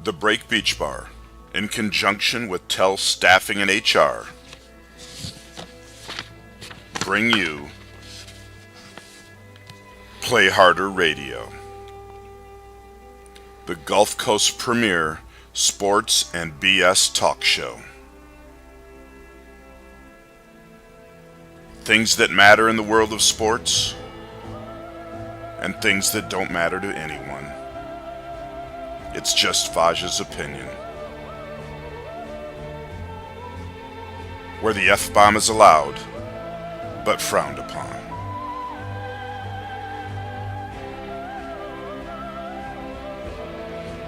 The Break Beach Bar, in conjunction with Tell Staffing and HR, bring you Play Harder Radio, the Gulf Coast premier sports and BS talk show. Things that matter in the world of sports, and things that don't matter to anyone. It's just Faj's opinion. Where the F-bomb is allowed, but frowned upon.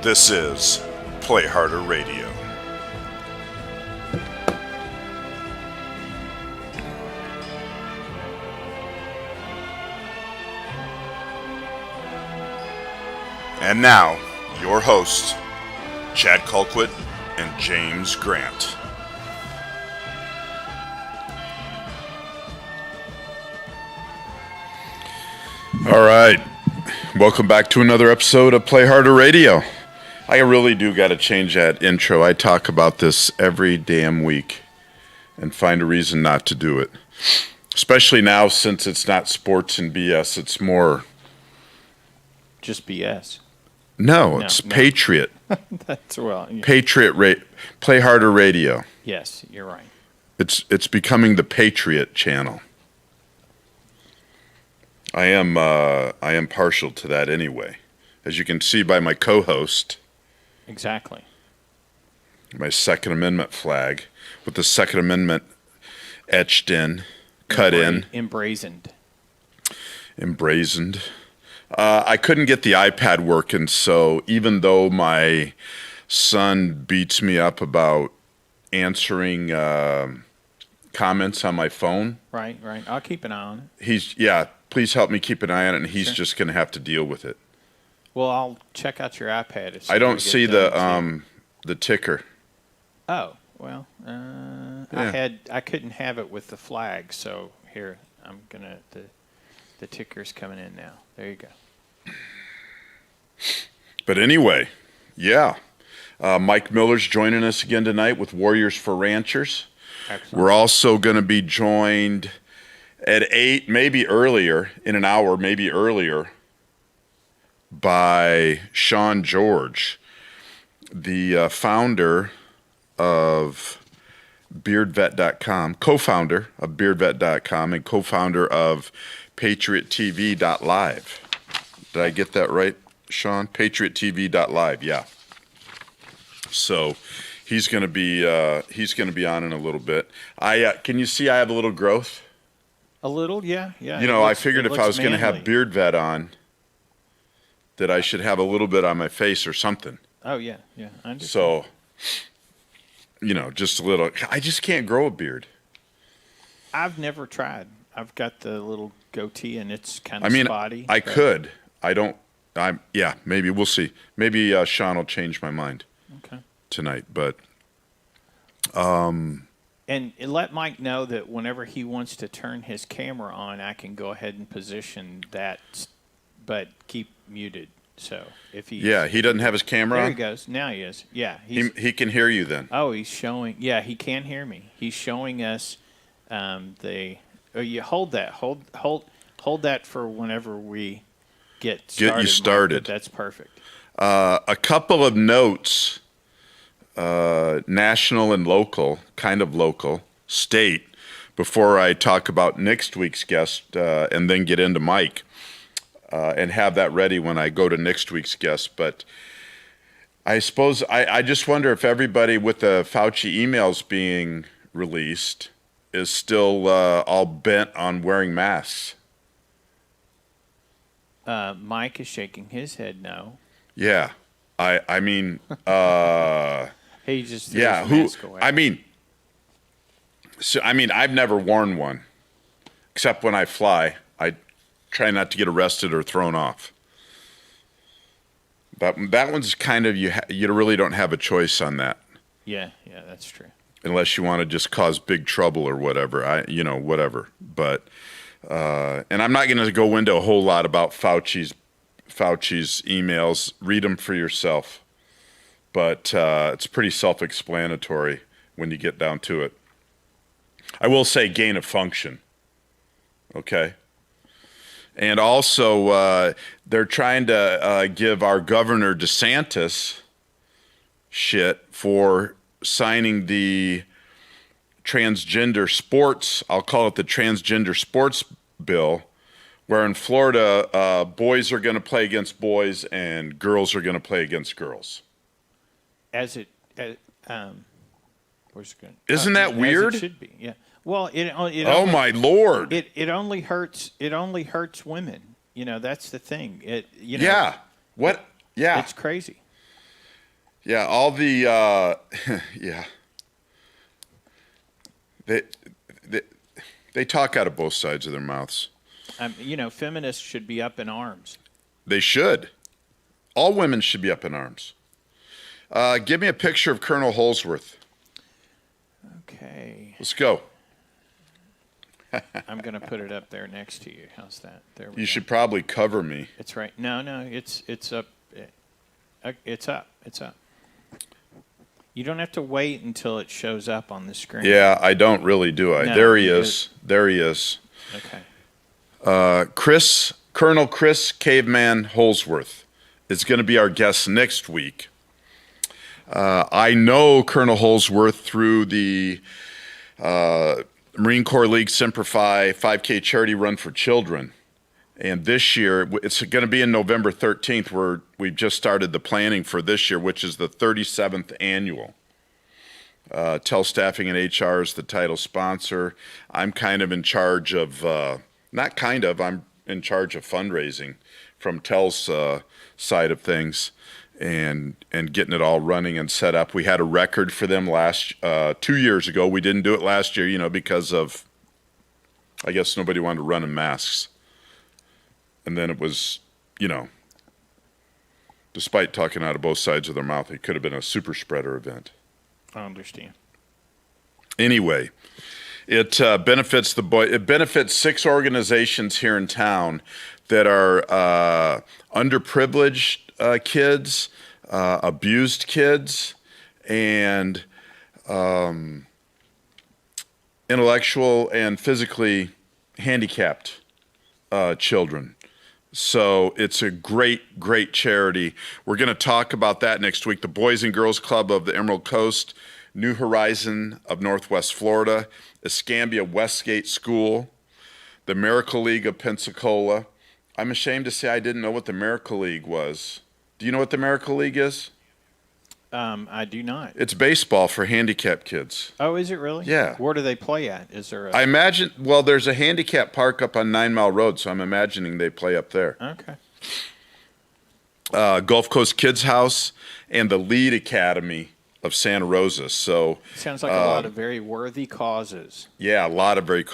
This is Play Harder Radio. And now, your hosts, Chad Colquitt and James Grant. All right, welcome back to another episode of Play Harder Radio. I really do got to change that intro. I talk about this every damn week and find a reason not to do it. Especially now since it's not sports and BS, it's more... Just BS. No, it's Patriot. That's well. Yeah. Patriot Play Harder Radio. Yes, you're right. It's becoming the Patriot channel. I am partial to that anyway, as you can see by my co-host. Exactly. My Second Amendment flag with the Second Amendment etched in, cut in, emblazoned. I couldn't get the iPad working, so even though my son beats me up about answering comments on my phone. Right. I'll keep an eye on it. Please help me keep an eye on it, and he's just going to have to deal with it. Well, I'll check out your iPad. I don't see the ticker. Oh, well, I couldn't have it with the flag, so here I'm gonna the ticker's coming in now. There you go. But anyway, yeah. Mike Miller's joining us again tonight with Warriors for Ranchers. Excellent. We're also going to be joined at 8, maybe earlier, in an hour, maybe earlier, by Sean George, the founder of BeardVet.com, co-founder of BeardVet.com, and co-founder of PatriotTV.live. Did I get that right, Sean? PatriotTV.live, yeah. So he's going to be on in a little bit. Can you see I have a little growth? A little, yeah. You know, I figured if I was going to have Beard Vet on, that I should have a little bit on my face or something. Oh yeah, I understand. So, just a little. I just can't grow a beard. I've never tried. I've got the little goatee, and it's kind of spotty. I could. I don't. Maybe we'll see. Maybe Sean will change my mind. Okay. Tonight, but. And let Mike know that whenever he wants to turn his camera on, I can go ahead and position that, but keep muted. So if he doesn't have his camera on. There he goes. Now he is. Yeah, he can hear you then. Oh, he's showing. Yeah, he can hear me. He's showing us you hold that. Hold that for whenever we get started. Get you started. Mike, that's perfect. A couple of notes. National and local, kind of local, state, before I talk about next week's guest and then get into Mike and have that ready when I go to next week's guest. But I suppose I just wonder if everybody with the Fauci emails being released is still all bent on wearing masks. Mike is shaking his head no. Yeah. I mean... He just threw his mask away. I've never worn one, except when I fly. I try not to get arrested or thrown off. That one's kind of you really don't have a choice on that. Yeah, that's true. Unless you want to just cause big trouble or whatever, whatever. But and I'm not going to go into a whole lot about Fauci's emails. Read them for yourself. but it's pretty self-explanatory when you get down to it. I will say gain of function. Okay. And also, they're trying to give our Governor DeSantis shit for signing the transgender sports, I'll call it the transgender sports bill, where in Florida, boys are going to play against boys and girls are going to play against girls. Where's it going? Isn't that weird? As it should be, yeah. Well, Oh my Lord! it only hurts women. You know, that's the thing. Yeah. What? Yeah. It's crazy. Yeah. All the yeah. They talk out of both sides of their mouths. Feminists should be up in arms. They should. All women should be up in arms. Give me a picture of Colonel Holsworth. Okay. Let's go. I'm going to put it up there next to you. How's that? There we go. You should probably cover me. It's right. No, it's up. It's up. It's up. You don't have to wait until it shows up on the screen. Yeah, I don't really, do I? No, There he is. There he is. Okay. Colonel Chris Caveman Holsworth is going to be our guest next week. I know Colonel Holsworth through the Marine Corps League Semper Fi 5K charity run for children. And this year, it's going to be in November 13th, where we've just started the planning for this year, which is the 37th annual. TEL Staffing and HR is the title sponsor. I'm kind of in charge of, I'm in charge of fundraising from TEL's side of things and getting it all running and set up. We had a record for them 2 years ago. We didn't do it last year, because of, I guess nobody wanted to run in masks. And then it was, despite talking out of both sides of their mouth, it could have been a super spreader event. I understand. Anyway, it benefits it benefits 6 organizations here in town that are underprivileged kids, abused kids, and intellectual and physically handicapped children. So it's a great, great charity. We're going to talk about that next week. The Boys and Girls Club of the Emerald Coast, New Horizon of Northwest Florida, Escambia Westgate School, the Miracle League of Pensacola. I'm ashamed to say I didn't know what the Miracle League was. Do you know what the Miracle League is? I do not. It's baseball for handicapped kids. Oh, is it really? Yeah. Where do they play at? Is there I imagine, there's a handicap park up on 9 Mile Road, so I'm imagining they play up there. Okay. Gulf Coast Kids House and the Lead Academy of Santa Rosa. So sounds like a lot of very worthy causes. Yeah, a lot of very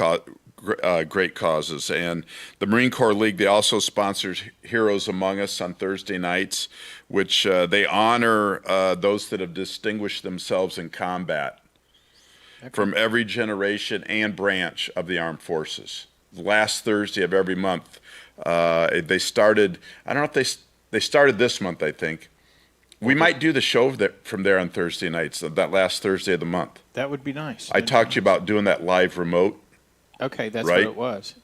great causes. And the Marine Corps League, they also sponsors Heroes Among Us on Thursday nights, which they honor those that have distinguished themselves in combat from every generation and branch of the armed forces. Last Thursday of every month, they started, I don't know if they started this month, I think. We might do the show from there on Thursday nights, that last Thursday of the month. That would be nice. I talked to you about doing that live remote. Okay, that's right? what it was.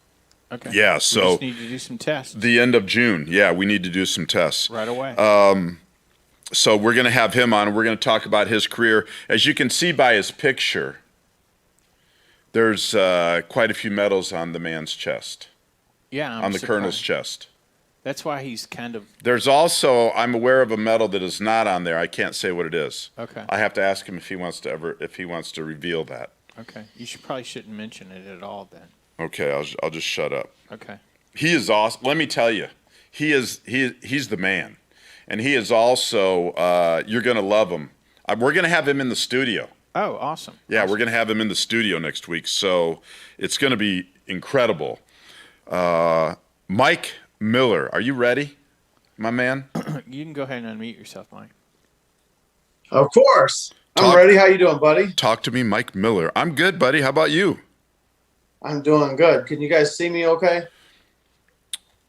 Okay. Yeah, We so just need to do some tests the end of June. Yeah, we need to do some tests. right away. So we're going to have him on. We're going to talk about his career. As you can see by his picture, there's quite a few medals on the man's chest, yeah, I'm on the surprised. colonel's chest. That's why he's kind of There's also, I'm aware of a medal that is not on there. I can't say what it is. okay. I have to ask him if he wants to reveal that. Okay, you probably shouldn't mention it at all then. Okay, I'll just shut up. Okay. He is awesome. Let me tell you, he's the man, and he is also. You're gonna love him. We're gonna have him in the studio. Oh, awesome. Yeah, we're gonna have him in the studio next week, so it's gonna be incredible. Mike Miller, are you ready, my man? You can go ahead and unmute yourself, Mike. Of course. I'm ready. How you doing, buddy? Talk to me, Mike Miller. I'm good, buddy. How about you? I'm doing good. Can you guys see me okay?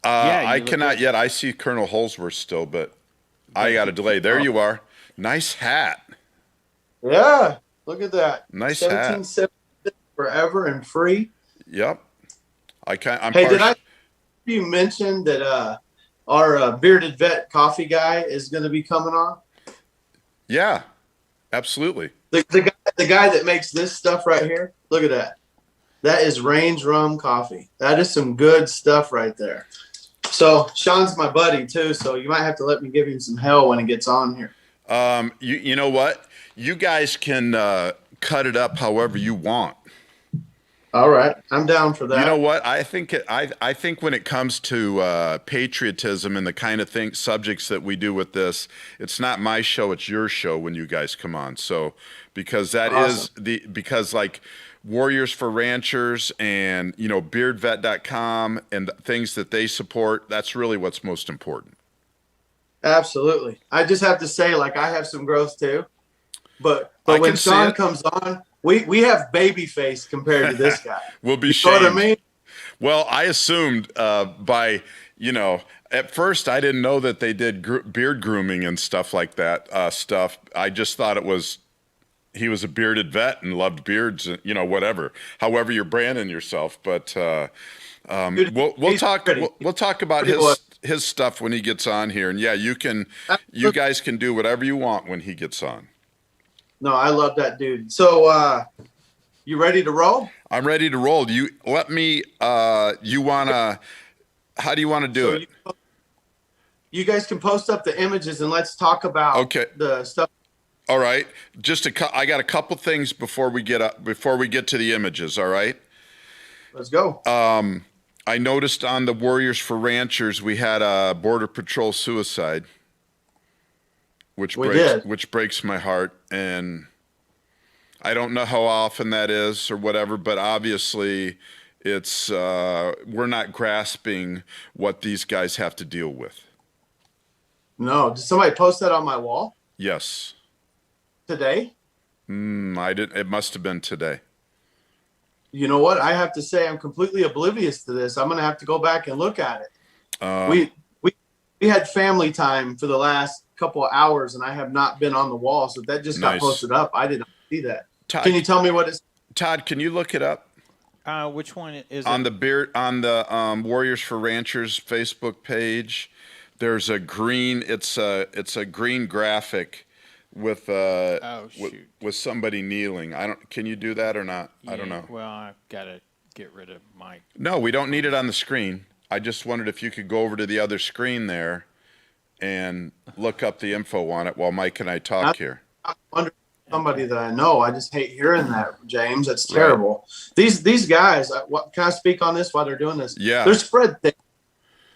Yeah, I you look cannot good. yet. I see Colonel Holsworth still, but I got a delay. There you are. Nice hat. Yeah, look at that. Nice hat. 1776 forever and free. Yep. I'm Hey, did I partial. you mention that our bearded vet coffee guy is going to be coming on? Yeah, absolutely. The guy that makes this stuff right here. Look at that. That is Range Rum coffee. That is some good stuff right there. So Sean's my buddy too, so you might have to let me give him some hell when he gets on here. You know what? You guys can cut it up however you want. All right, I'm down for that. You know what? I think when it comes to patriotism and the kind of subjects that we do with this, it's not my show; it's your show when you guys come on. So because that is Awesome. because like Warriors for Ranchers and beardvet.com and things that they support, that's really what's most important. Absolutely. I just have to say, like, I have some growth too. But I when can see Sean it. comes on, we have baby face compared to this guy. We'll be You know what I shamed. mean? Well, I assumed at first I didn't know that they did beard grooming and stuff like that stuff. I just thought he was a bearded vet and loved beards, and whatever. However you're branding yourself, but Dude, we'll he's talk pretty. we'll talk about Pretty boy. his stuff when he gets on here. And yeah, you Look, guys can do whatever you want when he gets on. no, I love that dude. So you ready to roll? I'm ready to roll. You let me. You wanna? How do you want to do So it? you guys can post up the images and let's talk about Okay. the stuff. All right. I got a couple things before we get to the images. All right. Let's go. I noticed on the Warriors for Ranchers we had a Border Patrol suicide, which We did. breaks my heart, and I don't know how often that is or whatever, but obviously it's we're not grasping what these guys have to deal with. No, did somebody post that on my wall Yes. today? I didn't. It must have been today. You know what? I have to say I'm completely oblivious to this. I'm going to have to go back and look at it. We had family time for the last couple of hours, and I have not been on the wall, so that just got Nice. posted up. I did not see that. Todd, Can you tell me what it's? Todd, can you look it up Which one is on it? the Warriors for Ranchers Facebook page? There's a green. It's a green graphic with Oh, shoot. with somebody kneeling. I don't. Can you do that or not? I don't Yeah, know. Well, I've got to get rid of Mike. No, we don't need it on the screen. I just wondered if you could go over to the other screen there and look up the info on it while Mike and I talk here. I'm under somebody that I know. I just hate hearing that, James. That's terrible. These guys. What can I speak on this while they're doing this? Yeah. They're spread thin.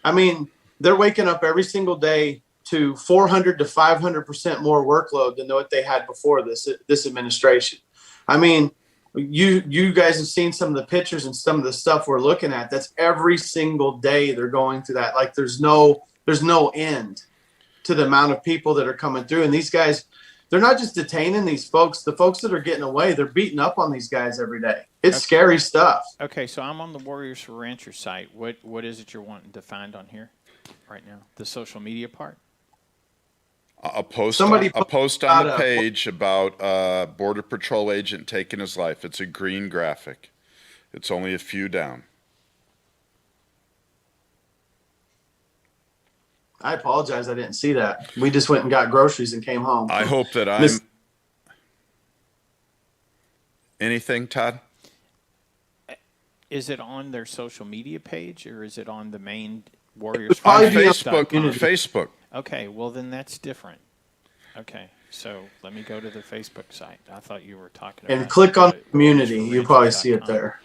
I mean, they're waking up every single day to 400 to 500% more workload than what they had before this administration. I mean, you guys have seen some of the pictures and some of the stuff we're looking at. That's every single day they're going through that. Like there's no end to the amount of people that are coming through. And these guys, they're not just detaining these folks. The folks that are getting away, they're beating up on these guys every day. It's scary stuff. Okay, so I'm on the Warriors for Ranchers site. What is it you're wanting to find on here right now? The social media part? A post Somebody on the out page about a Border Patrol agent taking his life. It's a green graphic. It's only a few down. I apologize. I didn't see that. We just went and got groceries and came home. I hope that I'm Miss- anything, Todd. Is it on their social media page or is it on the main It's Warriors for probably On be on Ranchers? Facebook. community. Facebook. Okay, well then that's different. Okay, so let me go to the Facebook site. I thought you were talking about. And click on the community. You'll probably see it there.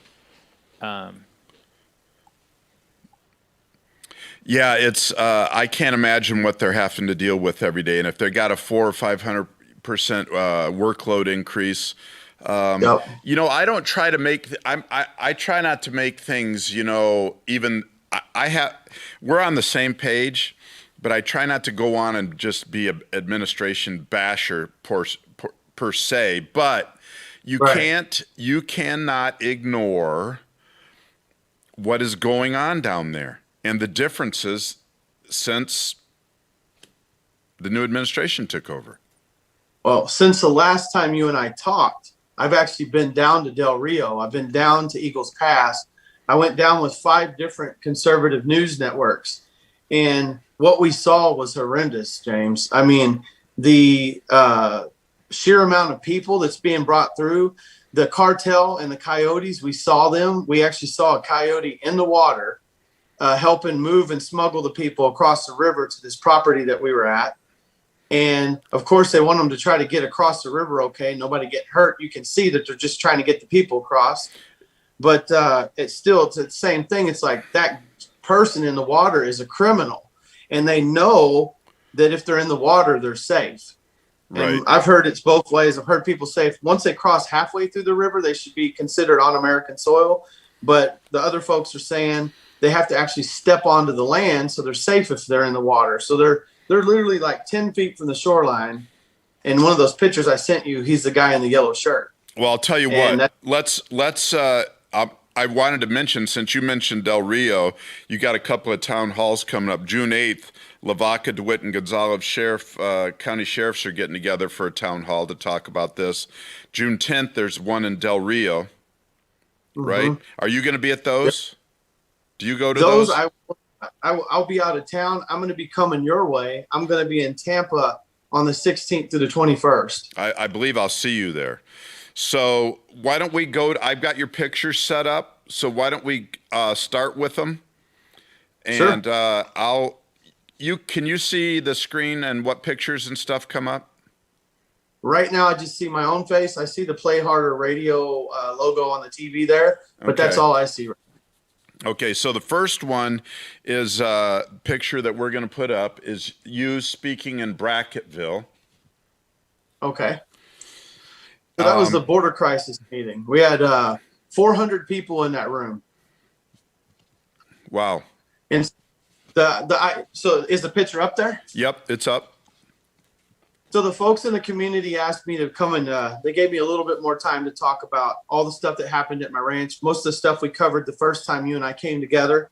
Yeah, it's. I can't imagine what they're having to deal with every day, and if they got a 400 or 500% workload increase. Yep. I don't try to make. I try not to make things. Even I have. We're on the same page, but I try not to go on and just be an administration basher per se. But you Right. you cannot ignore what is going on down there and the differences since the new administration took over. Well, since the last time you and I talked, I've actually been down to Del Rio. I've been down to Eagles Pass. I went down with 5 different conservative news networks, and what we saw was horrendous, James. I mean, the sheer amount of people that's being brought through, the cartel and the coyotes, we saw them. We actually saw a coyote in the water helping move and smuggle the people across the river to this property that we were at. And of course, they want them to try to get across the river. Okay, nobody get hurt. You can see that they're just trying to get the people across. But it's the same thing. It's like that person in the water is a criminal, and they know that if they're in the water, they're safe. Right. And I've heard it's both ways. I've heard people say once they cross halfway through the river, they should be considered on American soil. But the other folks are saying they have to actually step onto the land, so they're safe if they're in the water. So they're literally like 10 feet from the shoreline. And one of those pictures I sent you, he's the guy in the yellow shirt. Well, I'll tell you what. Let's. I wanted to mention, since you mentioned Del Rio, you got a couple of town halls coming up. June 8th, Lavaca, DeWitt, and Gonzales County Sheriffs are getting together for a town hall to talk about this. June 10th, there's one in Del Rio, right? Are you going to be at those? Yep. Do you go to those? I'll be out of town. I'm going to be coming your way. I'm going to be in Tampa on the 16th to the 21st. I believe I'll see you there. So why don't we go? I've got your pictures set up. So why don't we start with them? And sure. Can you see the screen and what pictures and stuff come up? Right now, I just see my own face. I see the Play Harder Radio logo on the TV there, but that's all I see. Okay, so the first one is a picture that we're going to put up is you speaking in Brackettville. Okay. So that was the border crisis meeting. We had 400 people in that room. Wow. And so is the picture up there? Yep, it's up. So the folks in the community asked me to come and they gave me a little bit more time to talk about all the stuff that happened at my ranch. Most of the stuff we covered the first time you and I came together.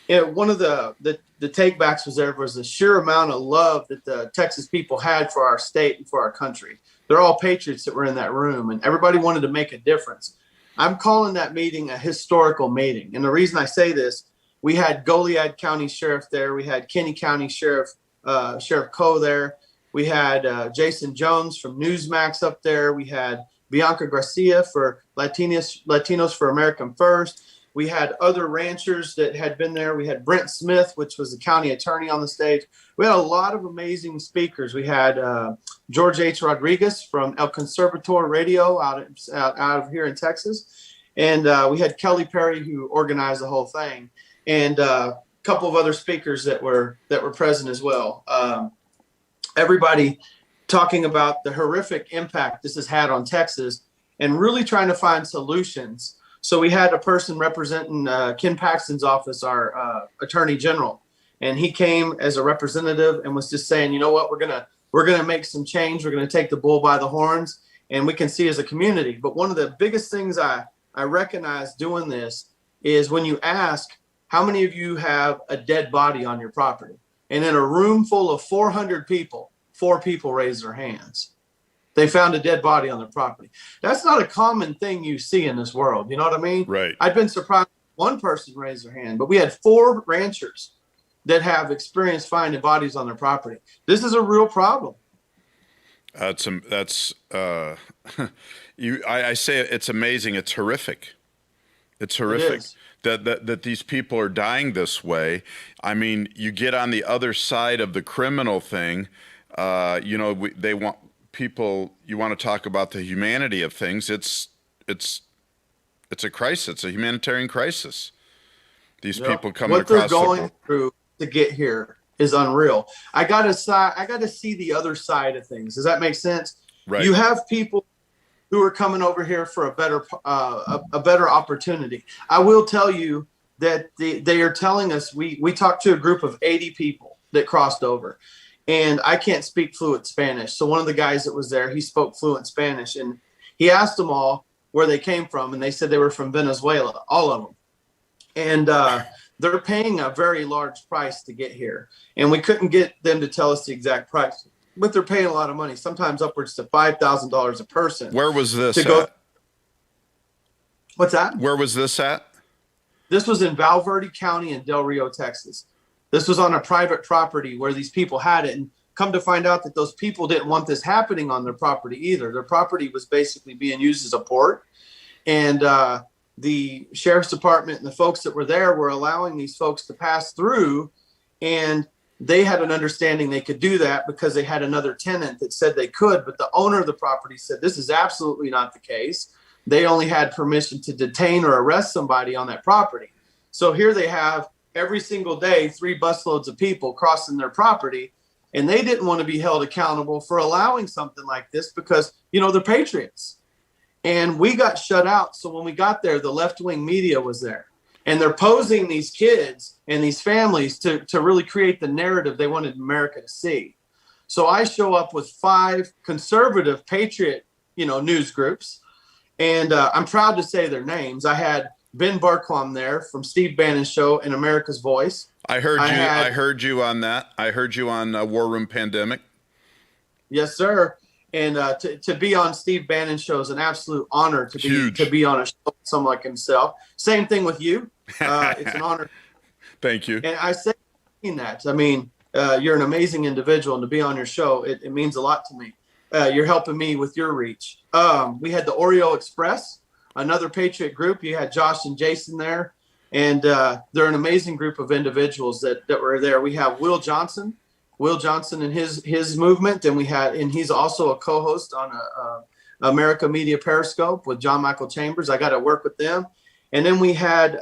And one of the takebacks was the sheer amount of love that the Texas people had for our state and for our country. They're all patriots that were in that room, and everybody wanted to make a difference. I'm calling that meeting a historical meeting. And the reason I say this, we had Goliad County Sheriff there. We had Kenny County Sheriff Coe there. We had Jason Jones from Newsmax up there. We had Bianca Garcia for Latinos for American First. We had other ranchers that had been there. We had Brent Smith, which was the county attorney, on the stage. We had a lot of amazing speakers. We had George H. Rodriguez from El Conservator Radio out of here in Texas. And we had Kelly Perry, who organized the whole thing. And a couple of other speakers that were present as well. Everybody talking about the horrific impact this has had on Texas and really trying to find solutions. So we had a person representing Ken Paxton's office, our attorney general, and he came as a representative and was just saying, you know what, we're gonna make some change. We're gonna take the bull by the horns, and we can see as a community. But one of the biggest things I recognize doing this is when you ask, how many of you have a dead body on your property? And in a room full of 400 people, 4 people raised their hands. They found a dead body on their property. That's not a common thing you see in this world. You know what I mean? Right. I've been surprised one person raised their hand, but we had 4 ranchers that have experience finding bodies on their property. This is a real problem. I say it's amazing. It's horrific. It's horrific that these people are dying this way. I mean, you get on the other side of the criminal thing. They want people. You want to talk about the humanity of things. It's a crisis. It's a humanitarian crisis. These people coming across what they're going through to get here is unreal. I got to see the other side of things. Does that make sense? Right. You have people who are coming over here for a better opportunity. I will tell you that they are telling us, we talked to a group of 80 people that crossed over, and I can't speak fluent Spanish. So one of the guys that was there, he spoke fluent Spanish, and he asked them all where they came from, and they said they were from Venezuela, all of them. And they're paying a very large price to get here, and we couldn't get them to tell us the exact price. but they're paying a lot of money, sometimes upwards to $5,000 a person. Where was this to go. at? What's that? Where was this at? This was in Valverde County in Del Rio, Texas. This was on a private property where these people had it. And come to find out that those people didn't want this happening on their property either. Their property was basically being used as a port. And the sheriff's department and the folks that were there were allowing these folks to pass through. And they had an understanding they could do that because they had another tenant that said they could. But the owner of the property said this is absolutely not the case. They only had permission to detain or arrest somebody on that property. So here they have every single day 3 busloads of people crossing their property, and they didn't want to be held accountable for allowing something like this because, you know, they're patriots. And we got shut out. So when we got there, the left-wing media was there, and they're posing these kids and these families to really create the narrative they wanted America to see. So I show up with 5 conservative patriot, news groups. And I'm proud to say their names. I had Ben Barquam there from Steve Bannon's show and America's Voice. I heard you on that. I heard you on War Room Pandemic. Yes, sir. And to be on Steve Bannon's show is an absolute honor to be on a show with someone like himself. Same thing with you. It's an honor. Thank you. And I say that. I mean, you're an amazing individual, and to be on your show, it means a lot to me. You're helping me with your reach. We had the Oreo Express, another Patriot group. You had Josh and Jason there, and they're an amazing group of individuals that were there. We have Will Johnson and his movement, and he's also a co-host on America Media Periscope with John Michael Chambers. I got to work with them. And then we had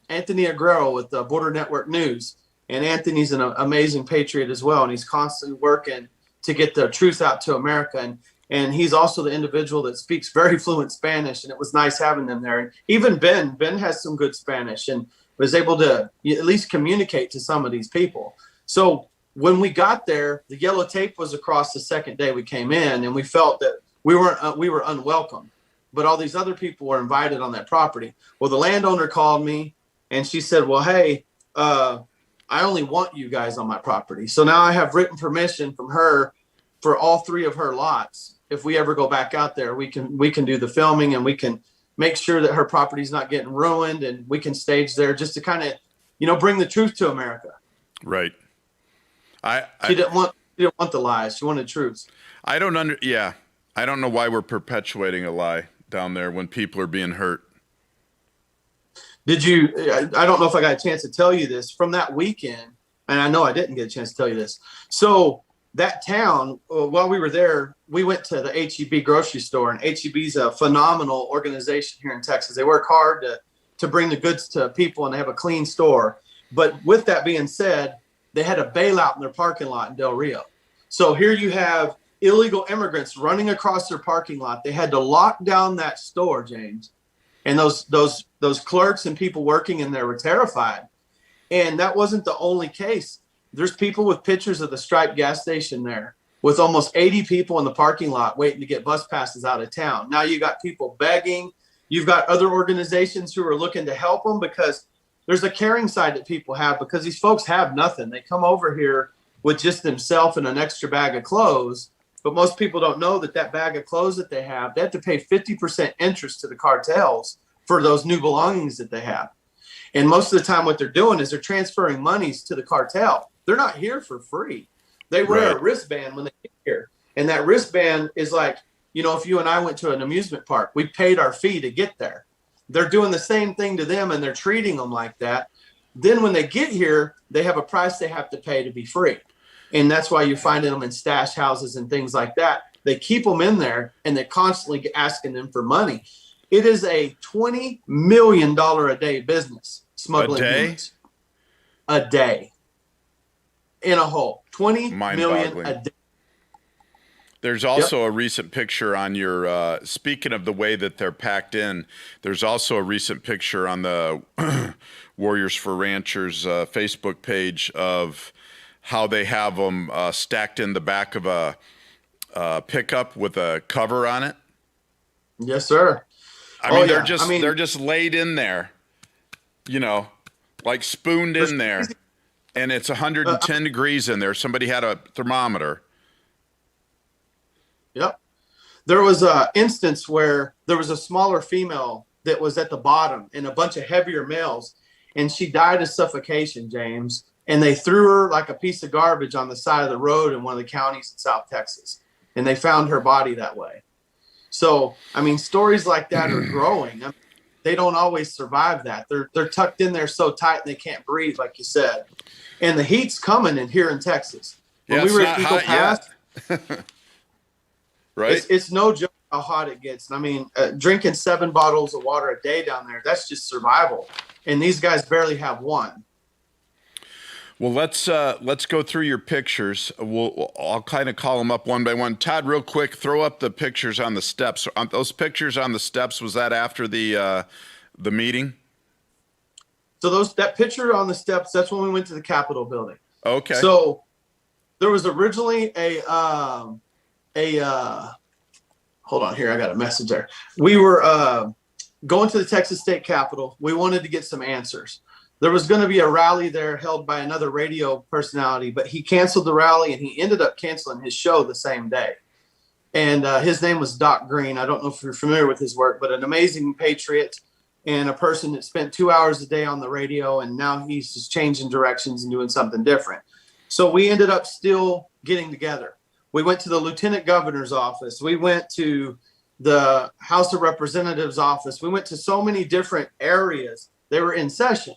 Anthony Aguero with Border Network News, and Anthony's an amazing patriot as well, and he's constantly working to get the truth out to America. And he's also the individual that speaks very fluent Spanish, and it was nice having them there. And even Ben has some good Spanish and was able to at least communicate to some of these people. So when we got there, the yellow tape was across the second day we came in, and we felt that we were unwelcome. But all these other people were invited on that property. Well, the landowner called me, and she said, well, hey, I only want you guys on my property. So now I have written permission from her for all 3 of her lots. If we ever go back out there, we can do the filming, and we can make sure that her property's not getting ruined, and we can stage there just to kind of, bring the truth to America. Right. She didn't want the lies. She wanted truth. I don't know why we're perpetuating a lie down there when people are being hurt. I don't know if I got a chance to tell you this from that weekend, and I know I didn't get a chance to tell you this. So that town, while we were there, we went to the H-E-B grocery store, and H-E-B's a phenomenal organization here in Texas. They work hard to bring the goods to people, and they have a clean store. But with that being said, they had a bailout in their parking lot in Del Rio. So here you have illegal immigrants running across their parking lot. They had to lock down that store, James. And those clerks and people working in there were terrified. And that wasn't the only case. There's people with pictures of the Stripe gas station there with almost 80 people in the parking lot waiting to get bus passes out of town. Now you got people begging. You've got other organizations who are looking to help them because there's a caring side that people have, because these folks have nothing. They come over here with just themselves and an extra bag of clothes. But most people don't know that bag of clothes that they have to pay 50% interest to the cartels for those new belongings that they have. And most of the time what they're doing is they're transferring monies to the cartel. They're not here for free. They wear a wristband when they get here. And that wristband is like, if you and I went to an amusement park, we paid our fee to get there. They're doing the same thing to them, and they're treating them like that. Then when they get here, they have a price they have to pay to be free. And that's why you're finding them in stash houses and things like that. They keep them in there, and they're constantly asking them for money. It is a $20 million a day business, smuggling humans. A day. In a hole. $20 million a day. There's also a recent picture on your, speaking of the way that they're packed in, there's also a recent picture on the Warriors for Ranchers Facebook page of how they have them stacked in the back of a pickup with a cover on it. Yes, sir. They're just laid in there, like spooned in there, and it's 110 degrees in there. Somebody had a thermometer. Yep. There was a instance where there was a smaller female that was at the bottom and a bunch of heavier males, and she died of suffocation, James. And they threw her like a piece of garbage on the side of the road in one of the counties in South Texas, and they found her body that way. So, I mean, stories like that are growing. I mean, they don't always survive that. They're tucked in there so tight and they can't breathe, like you said. And the heat's coming in here in Texas. When Yeah, we it's were not at Eagle hot Pass, yet. Right? it's no joke how hot it gets. I mean, drinking 7 bottles of water a day down there, that's just survival. And these guys barely have one. Well, let's go through your pictures. I'll kind of call them up one by one. Todd, real quick, throw up the pictures on the steps. Those pictures on the steps, was that after the meeting? So that picture on the steps, that's when we went to the Capitol building. Okay. So there was originally hold on here, I got a message there. We were going to the Texas State Capitol. We wanted to get some answers. There was going to be a rally there held by another radio personality, but he canceled the rally and he ended up canceling his show the same day. And his name was Doc Green. I don't know if you're familiar with his work, but an amazing patriot and a person that spent 2 hours a day on the radio, and now he's just changing directions and doing something different. So we ended up still getting together. We went to the lieutenant governor's office. We went to the House of Representatives office. We went to so many different areas. They were in session.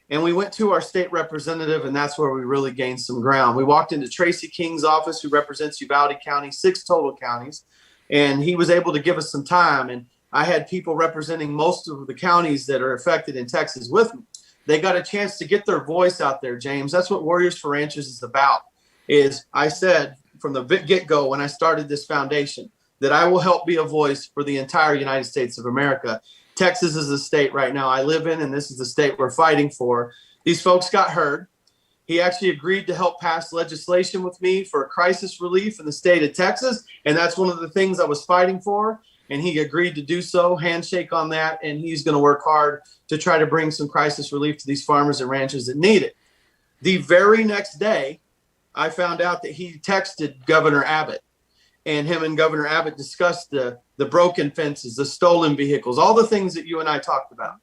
And we went to our state representative, and that's where we really gained some ground. We walked into Tracy King's office, who represents Uvalde County, 6 total counties, and he was able to give us some time. And I had people representing most of the counties that are affected in Texas with me. They got a chance to get their voice out there, James. That's what Warriors for Ranchers is about. Is I said from the get-go when I started this foundation that I will help be a voice for the entire United States of America. Texas is the state right now I live in, and this is the state we're fighting for. These folks got heard. He actually agreed to help pass legislation with me for crisis relief in the state of Texas, and that's one of the things I was fighting for, and he agreed to do so, handshake on that, and he's going to work hard to try to bring some crisis relief to these farmers and ranchers that need it. The very next day, I found out that he texted Governor Abbott, and him and Governor Abbott discussed the broken fences, the stolen vehicles, all the things that you and I talked about.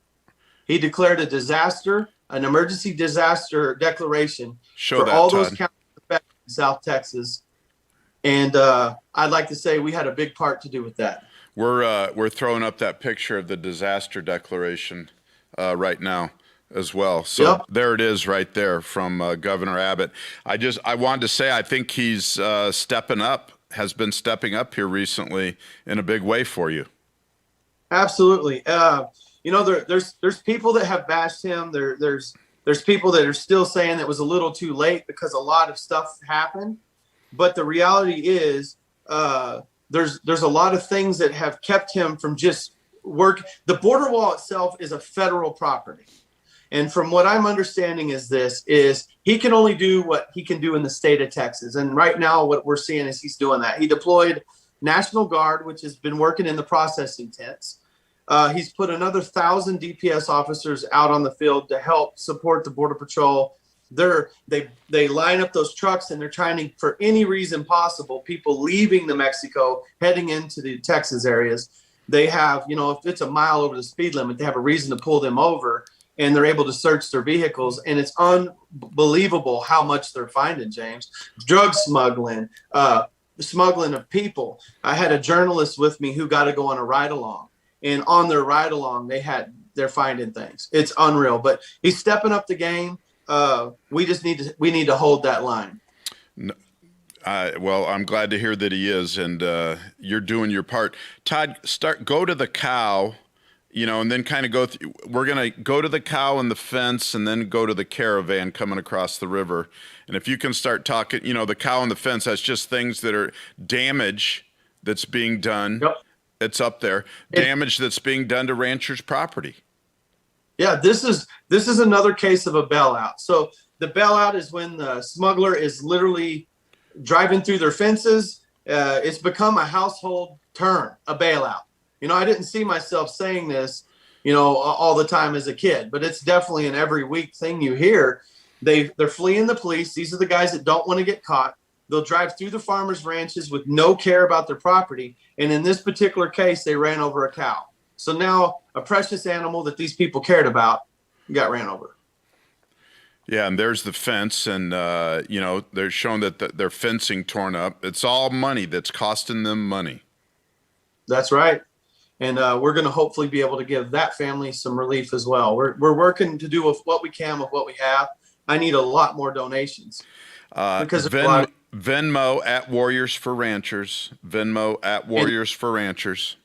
He declared a disaster, an emergency disaster declaration for all those counties affected in South Texas. And I'd like to say we had a big part to do with that. We're throwing up that picture of the disaster declaration right now as well. So Yep. There it is right there from Governor Abbott. I wanted to say I think he's has been stepping up here recently in a big way for you. Absolutely. There's people that have bashed him. There's people that are still saying it was a little too late because a lot of stuff happened. But the reality is there's a lot of things that have kept him from just work. The border wall itself is a federal property. And from what I'm understanding is he can only do what he can do in the state of Texas. And right now what we're seeing is he's doing that. He deployed National Guard, which has been working in the processing tents. He's put another 1,000 DPS officers out on the field to help support the Border Patrol. They line up those trucks and they're trying to, for any reason possible, people leaving New Mexico, heading into the Texas areas. They have, if it's a mile over the speed limit, they have a reason to pull them over. And they're able to search their vehicles, and it's unbelievable how much they're finding, James. Drug smuggling, smuggling of people. I had a journalist with me who got to go on a ride-along, and on their ride-along, they're finding things. It's unreal, but he's stepping up the game. We need to hold that line. Well, I'm glad to hear that he is, and you're doing your part. Todd, go to the cow. And then kind of we're going to go to the cow and the fence and then go to the caravan coming across the river. And if you can start talking, the cow and the fence, that's just things that are damage that's being done. Yep. It's up there. Damage that's being done to ranchers' property. Yeah, this is another case of a bailout. So the bailout is when the smuggler is literally driving through their fences. It's become a household term, a bailout. I didn't see myself saying this, all the time as a kid, but it's definitely an every week thing you hear. They're fleeing the police. These are the guys that don't want to get caught. They'll drive through the farmers' ranches with no care about their property. And in this particular case, they ran over a cow. So now a precious animal that these people cared about got ran over. Yeah, and there's the fence, and they're showing that their fencing torn up. It's all money that's costing them money. That's right. And we're going to hopefully be able to give that family some relief as well. We're working to do with what we can with what we have. I need a lot more donations. Because Venmo at Warriors for Ranchers. Venmo at Warriors for Ranchers.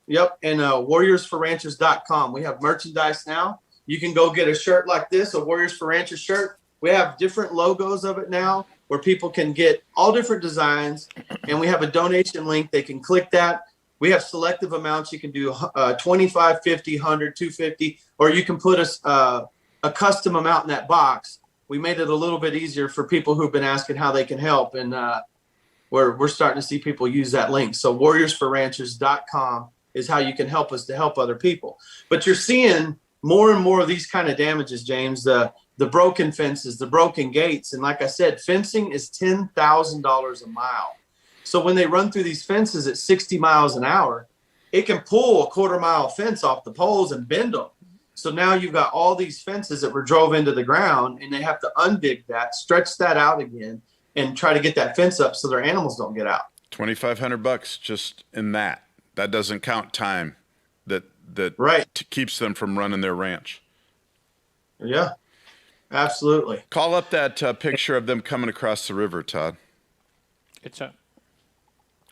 Yep, and warriorsforranchers.com. We have merchandise now. You can go get a shirt like this, a Warriors for Ranchers shirt. We have different logos of it now where people can get all different designs, and we have a donation link. They can click that. We have selective amounts. You can do 25, 50, 100, 250, or you can put a custom amount in that box. We made it a little bit easier for people who've been asking how they can help, and we're starting to see people use that link. So warriorsforranchers.com is how you can help us to help other people. But you're seeing more and more of these kind of damages, James, the broken fences, the broken gates. And like I said, fencing is $10,000 a mile. So when they run through these fences at 60 miles an hour, it can pull a quarter-mile fence off the poles and bend them. So now you've got all these fences that were drove into the ground, and they have to undig that, stretch that out again, and try to get that fence up so their animals don't get out. $2,500 just in that. That doesn't count time that right. Keeps them from running their ranch. Yeah, absolutely. Call up that picture of them coming across the river, Todd. It's up.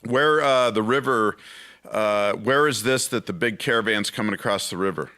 Where the river, where is this that the big caravan's coming across the river?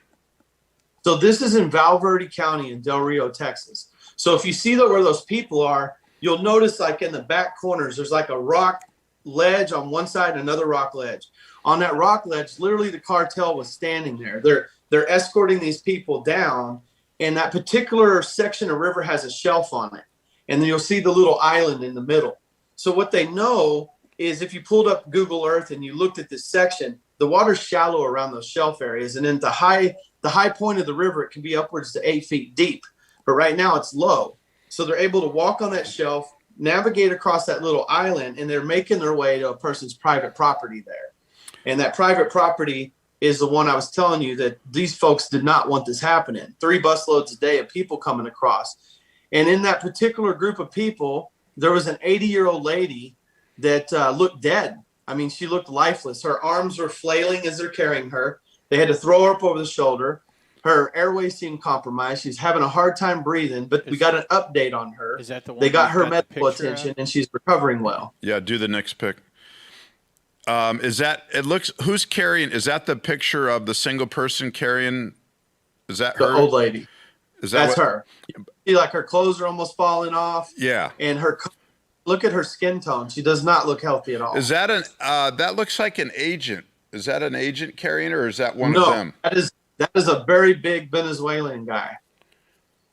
So this is in Val Verde County in Del Rio, Texas. So if you see where those people are, you'll notice like in the back corners, there's like a rock ledge on one side and another rock ledge. On that rock ledge, literally the cartel was standing there. They're escorting these people down, and that particular section of river has a shelf on it. And then you'll see the little island in the middle. So what they know is if you pulled up Google Earth and you looked at this section, the water's shallow around those shelf areas. And then the high point of the river, it can be upwards to 8 feet deep. But right now it's low. So they're able to walk on that shelf, navigate across that little island, and they're making their way to a person's private property there. And that private property is the one I was telling you that these folks did not want this happening. 3 busloads a day of people coming across. And in that particular group of people, there was an 80-year-old lady that looked dead. I mean, she looked lifeless. Her arms were flailing as they're carrying her. They had to throw her up over the shoulder. Her airway seemed compromised. She's having a hard time breathing, but we got an update on her. Is that the one they got her the medical attention, and she's recovering well. Yeah, do the next pic. Is that, it looks, who's carrying, is that the picture of the single person carrying, is that her? The old lady. That's her. See, like her clothes are almost falling off. Yeah. And look at her skin tone. She does not look healthy at all. Is that that looks like an agent. Is that an agent carrying her, or is that one of them? That is a very big Venezuelan guy.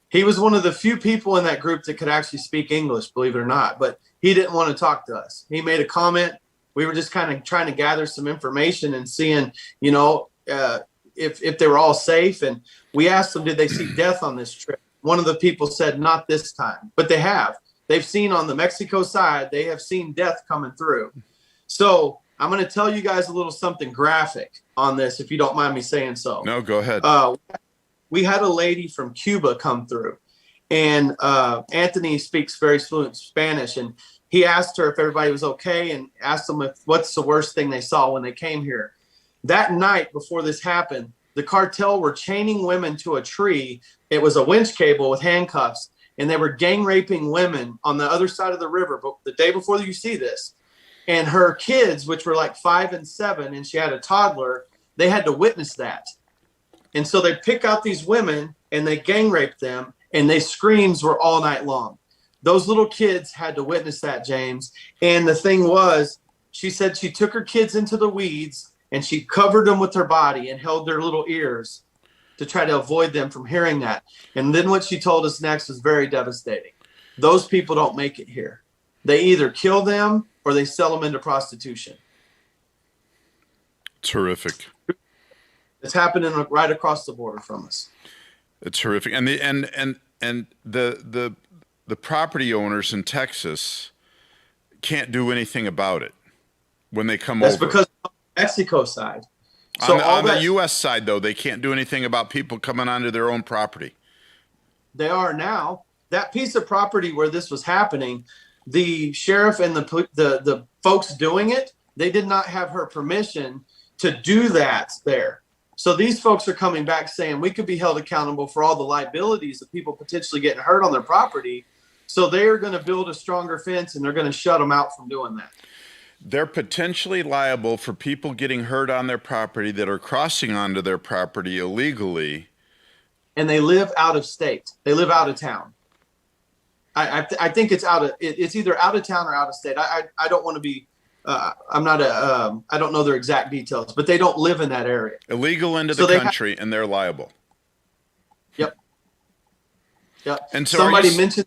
He was one of the few people in that group that could actually speak English, believe it or not, but he didn't want to talk to us. He made a comment. We were just kind of trying to gather some information and seeing, if they were all safe. And we asked them, did they see death on this trip? One of the people said, not this time, but they have. They've seen on the Mexico side, they have seen death coming through. So I'm going to tell you guys a little something graphic on this, if you don't mind me saying so. No, go ahead. We had a lady from Cuba come through, and Anthony speaks very fluent Spanish, and he asked her if everybody was okay and asked them what's the worst thing they saw when they came here. That night before this happened, the cartel were chaining women to a tree. It was a winch cable with handcuffs, and they were gang raping women on the other side of the river. But the day before you see this, and her kids, which were like 5 and 7, and she had a toddler, they had to witness that. And so they pick out these women and they gang rape them, and their screams were all night long. Those little kids had to witness that, James. And the thing was, she said she took her kids into the weeds and she covered them with her body and held their little ears to try to avoid them from hearing that. And then what she told us next was very devastating. Those people don't make it here. They either kill them or they sell them into prostitution. Terrific. It's happening right across the border from us. It's horrific. And the property owners in Texas can't do anything about it when they come That's over. because of Mexico side. So On the U.S. side, though, they can't do anything about people coming onto their own property. they are now. That piece of property where this was happening, the sheriff and the folks doing it, they did not have her permission to do that there. So these folks are coming back saying we could be held accountable for all the liabilities of people potentially getting hurt on their property. So they're going to build a stronger fence and they're going to shut them out from doing that. They're potentially liable for people getting hurt on their property that are crossing onto their property illegally. And they live out of state. They live out of town. I think it's it's either out of town or out of state. I don't want to be, I'm not I don't know their exact details, but they don't live in that area. Illegal into the country, and they're liable. Yep. And so somebody mentioned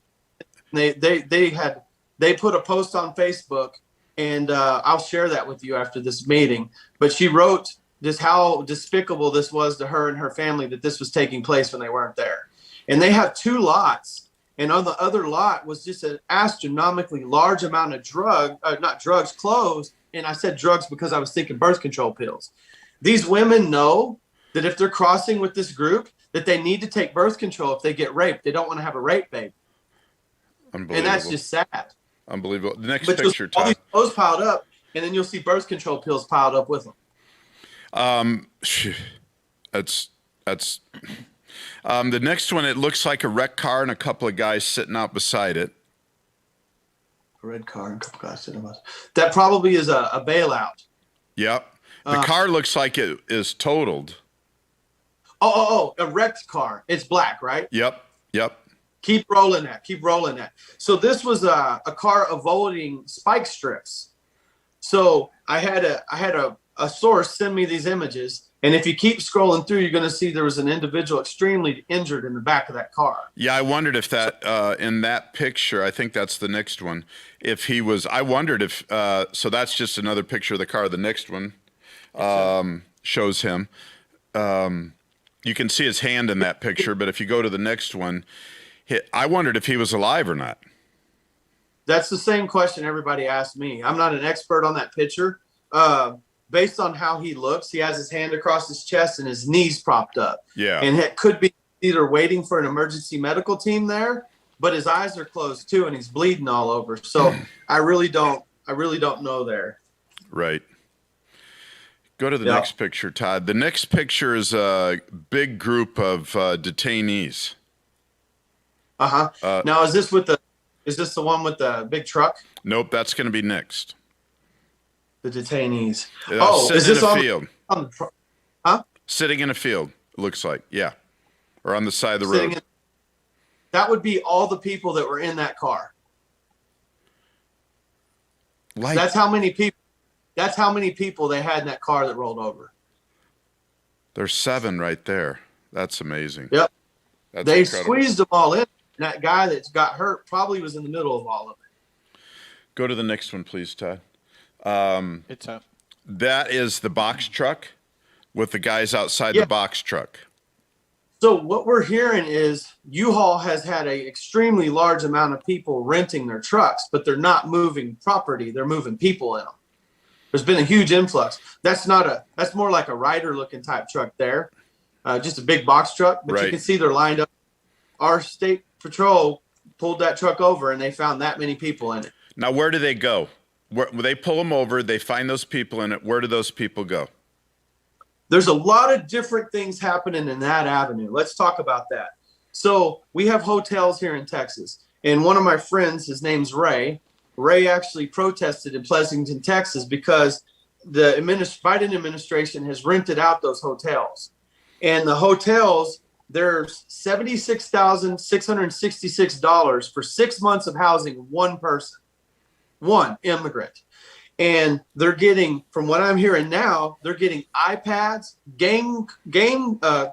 they put a post on Facebook, and I'll share that with you after this meeting. But she wrote just how despicable this was to her and her family that this was taking place when they weren't there. And they have 2 lots. And on the other lot was just an astronomically large amount of clothes. And I said drugs because I was thinking birth control pills. These women know that if they're crossing with this group, that they need to take birth control if they get raped. They don't want to have a rape baby. Unbelievable. And that's just sad. Unbelievable. The next But picture, all Todd. these clothes piled up, and then you'll see birth control pills piled up with them. That's the next one. It looks like a wrecked car and a couple of guys sitting out beside it. A red car and a couple guys sitting about. That probably is a bailout. Yep. The car looks like it is totaled. Oh, a wrecked car. It's black, right? Yep. Keep rolling that. So this was a car avoiding spike strips. So I had a source send me these images, and if you keep scrolling through, you're going to see there was an individual extremely injured in the back of that car. Yeah, I wondered if that in that picture, I think that's the next one. If he was, I wondered if so. That's just another picture of the car. The next one shows him. You can see his hand in that picture, but if you go to the next one, I wondered if he was alive or not. That's the same question everybody asked me. I'm not an expert on that picture. Based on how he looks, he has his hand across his chest and his knees propped up. Yeah. And it could be either waiting for an emergency medical team there, but his eyes are closed too, and he's bleeding all over. So I really don't know there. Right. Go to the next picture, Todd. The next picture is a big group of detainees. Now, is this the one with the big truck? Nope, that's going to be next. The detainees. Sitting is this in a on field? Sitting in a field, it looks like. Yeah. Or on the side of the road. That would be all the people that were in that car. That's how many people they had in that car that rolled over. There's 7 right there. That's amazing. Yep. That's they incredible. squeezed them all in. And that guy that got hurt probably was in the middle of all of it. Go to the next one, please, Todd. It's up. That is the box truck with the guys outside the box truck. So what we're hearing is U-Haul has had an extremely large amount of people renting their trucks, but they're not moving property. They're moving people in them. There's been a huge influx. That's more like a rider looking type truck there. Just a big box truck, but you can see they're lined up. Our state patrol pulled that truck over and they found that many people in it. Now, where do they go? Where they pull them over, they find those people in it. Where do those people go? There's a lot of different things happening in that avenue. Let's talk about that. So we have hotels here in Texas, and one of my friends, his name's Ray. Ray actually protested in Pleasanton, Texas, because the Biden administration has rented out those hotels. And the hotels, there's $76,666 for 6 months of housing one person, one immigrant. And they're getting, from what I'm hearing now, they're getting iPads, game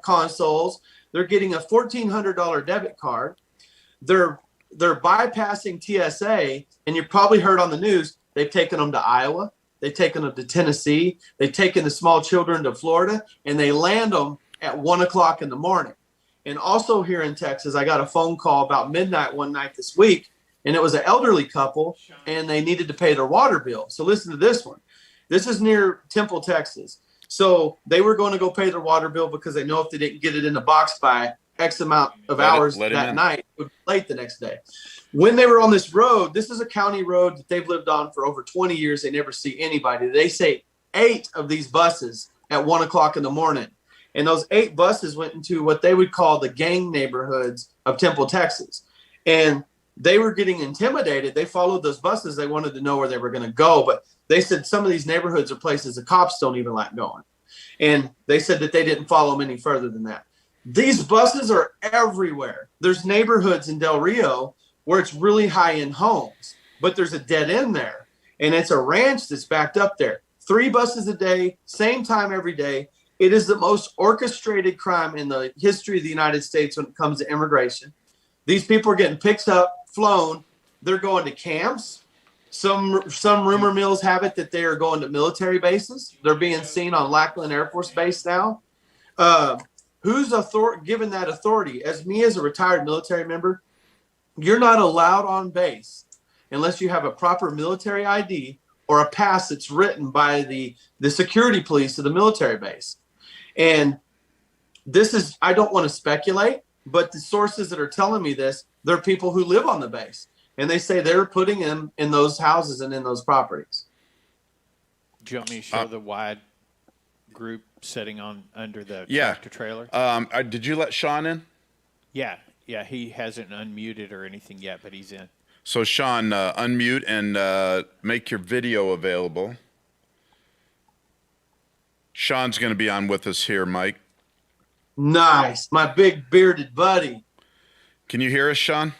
consoles. They're getting a $1,400 debit card. They're bypassing TSA, and you probably heard on the news, they've taken them to Iowa. They've taken them to Tennessee. They've taken the small children to Florida, and they land them at 1 o'clock in the morning. And also here in Texas, I got a phone call about midnight one night this week, and it was an elderly couple, and they needed to pay their water bill. So listen to this one. This is near Temple, Texas. So they were going to go pay their water bill because they know if they didn't get it in the box by X amount of hours that night, it would be late the next day. When they were on this road, this is a county road that they've lived on for over 20 years. They never see anybody. They say 8 of these buses at 1 o'clock in the morning. And those 8 buses went into what they would call the gang neighborhoods of Temple, Texas. And they were getting intimidated. They followed those buses. They wanted to know where they were going to go. But they said some of these neighborhoods are places the cops don't even like going. And they said that they didn't follow them any further than that. These buses are everywhere. There's neighborhoods in Del Rio where it's really high-end homes, but there's a dead end there. And it's a ranch that's backed up there. 3 buses a day, same time every day. It is the most orchestrated crime in the history of the United States when it comes to immigration. These people are getting picked up, flown. They're going to camps. Some rumor mills have it that they are going to military bases. They're being seen on Lackland Air Force Base now. Who's given that authority? As me, as a retired military member, you're not allowed on base unless you have a proper military ID or a pass that's written by the security police of the military base. And this is, I don't want to speculate, but the sources that are telling me this, they're people who live on the base. And they say they're putting them in those houses and in those properties. Do you want me to show the wide group sitting on under the Yeah. tractor trailer? Did you let Sean in? Yeah, he hasn't unmuted or anything yet, but he's in. So Sean, unmute and make your video available. Sean's going to be on with us here, Mike. Nice. My big bearded buddy. Can you hear us, Sean?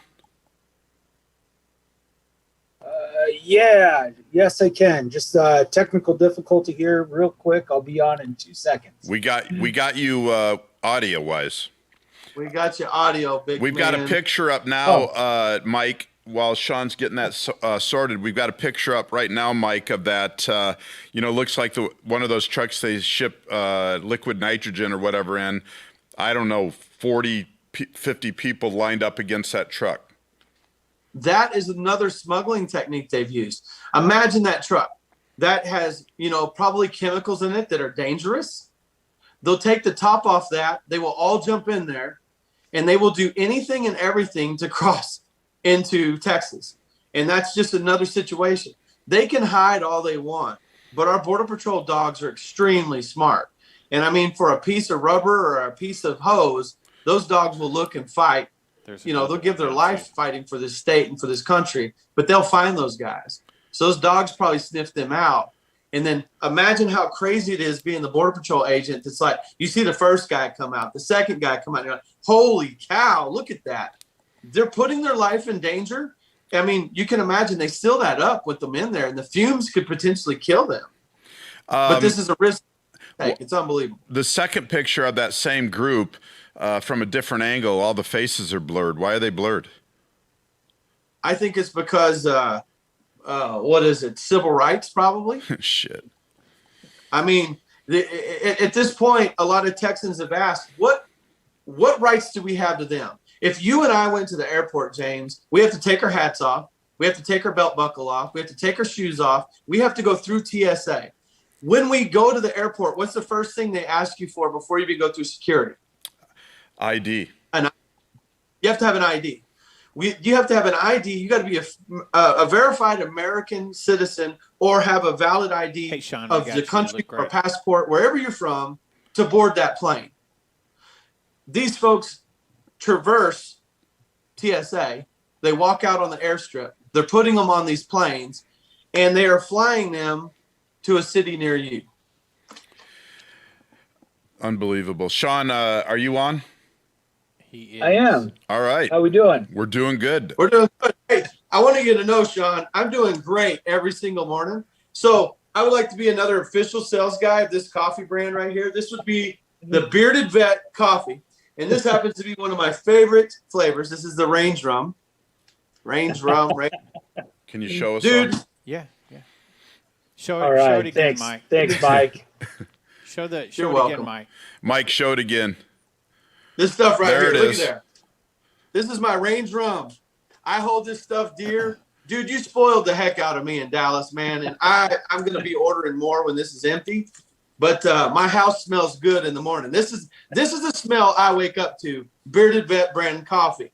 Yeah, yes, I can. Just technical difficulty here, real quick. I'll be on in 2 seconds. We got you audio wise. We got you audio, big We've man. got a picture up now, Mike. While Sean's getting that sorted, we've got a picture up right now, Mike, of that. Looks like one of those trucks they ship liquid nitrogen or whatever in. I don't know, 40, 50 people lined up against that truck. That is another smuggling technique they've used. Imagine that truck that has, probably chemicals in it that are dangerous. They'll take the top off that. They will all jump in there, and they will do anything and everything to cross into Texas. And that's just another situation. They can hide all they want, but our Border Patrol dogs are extremely smart. And I mean, for a piece of rubber or a piece of hose, those dogs will look and fight. They'll give their life fighting for this state and for this country, but they'll find those guys. So those dogs probably sniff them out. And then imagine how crazy it is being the Border Patrol agent. It's like you see the first guy come out, the second guy come out, and you're like, holy cow, look at that. They're putting their life in danger. I mean, you can imagine they seal that up with them in there, and the fumes could potentially kill them. But this is a risk. It's unbelievable. The second picture of that same group, from a different angle, all the faces are blurred. Why are they blurred? I think it's because, what is it, civil rights probably? Shit. I mean, at this point, a lot of Texans have asked, what rights do we have to them? If you and I went to the airport, James, we have to take our hats off. We have to take our belt buckle off. We have to take our shoes off. We have to go through TSA. When we go to the airport, what's the first thing they ask you for before you even go through security? ID. You have to have an ID. You have to have an ID. You got to be a verified American citizen or have a valid ID Hey, Sean, of the country or passport, wherever you're from, to board that plane. These folks traverse TSA. They walk out on the airstrip. They're putting them on these planes, and they are flying them to a city near you. Unbelievable. Sean, are you on? He is. I am. All right. How we doing? We're doing good. We're doing good. Hey, I want you to know, Sean, I'm doing great every single morning. So I would like to be another official sales guy of this coffee brand right here. This would be the Bearded Vet coffee. And this happens to be one of my favorite flavors. This is the Range Rum. Range Rum. Can you show us? Dude. Yeah. Show All it. Show right. it again, Thanks. Mike. Thanks, Mike. Show You're it again, welcome. Mike. Mike, show it again. This stuff right There here. it Look is. at there. This is my Range Rum. I hold this stuff dear. Dude, you spoiled the heck out of me in Dallas, man. And I'm going to be ordering more when this is empty. But my house smells good in the morning. This is the smell I wake up to, Bearded Vet brand coffee.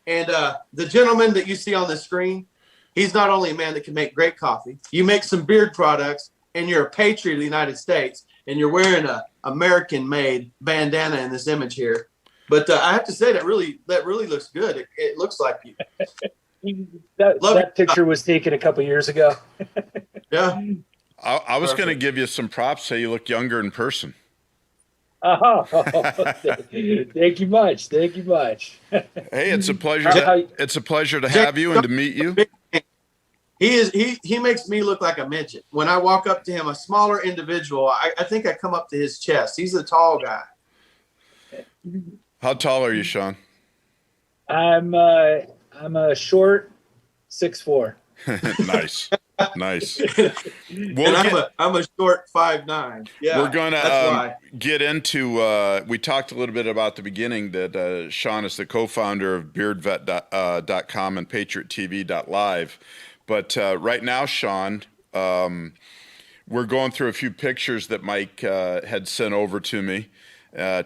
And the gentleman that you see on the screen, he's not only a man that can make great coffee. You make some beard products, and you're a patriot of the United States, and you're wearing a American-made bandana in this image here. But I have to say that really looks good. It looks like you. That picture was taken a couple years ago. Yeah. I was going to give you some props. Say you look younger in person. Oh, thank you much. Thank you much. Hey, it's a pleasure. It's a pleasure to have you and to meet you. He makes me look like a midget. When I walk up to him, a smaller individual, I think I come up to his chest. He's a tall guy. How tall are you, Sean? I'm a short 6'4". Nice. I'm a short 5'9". Yeah, we're going to to get into. We talked a little bit about the beginning that Sean is the co-founder of BeardVet.com and PatriotTV.live. But right now, Sean, we're going through a few pictures that Mike had sent over to me.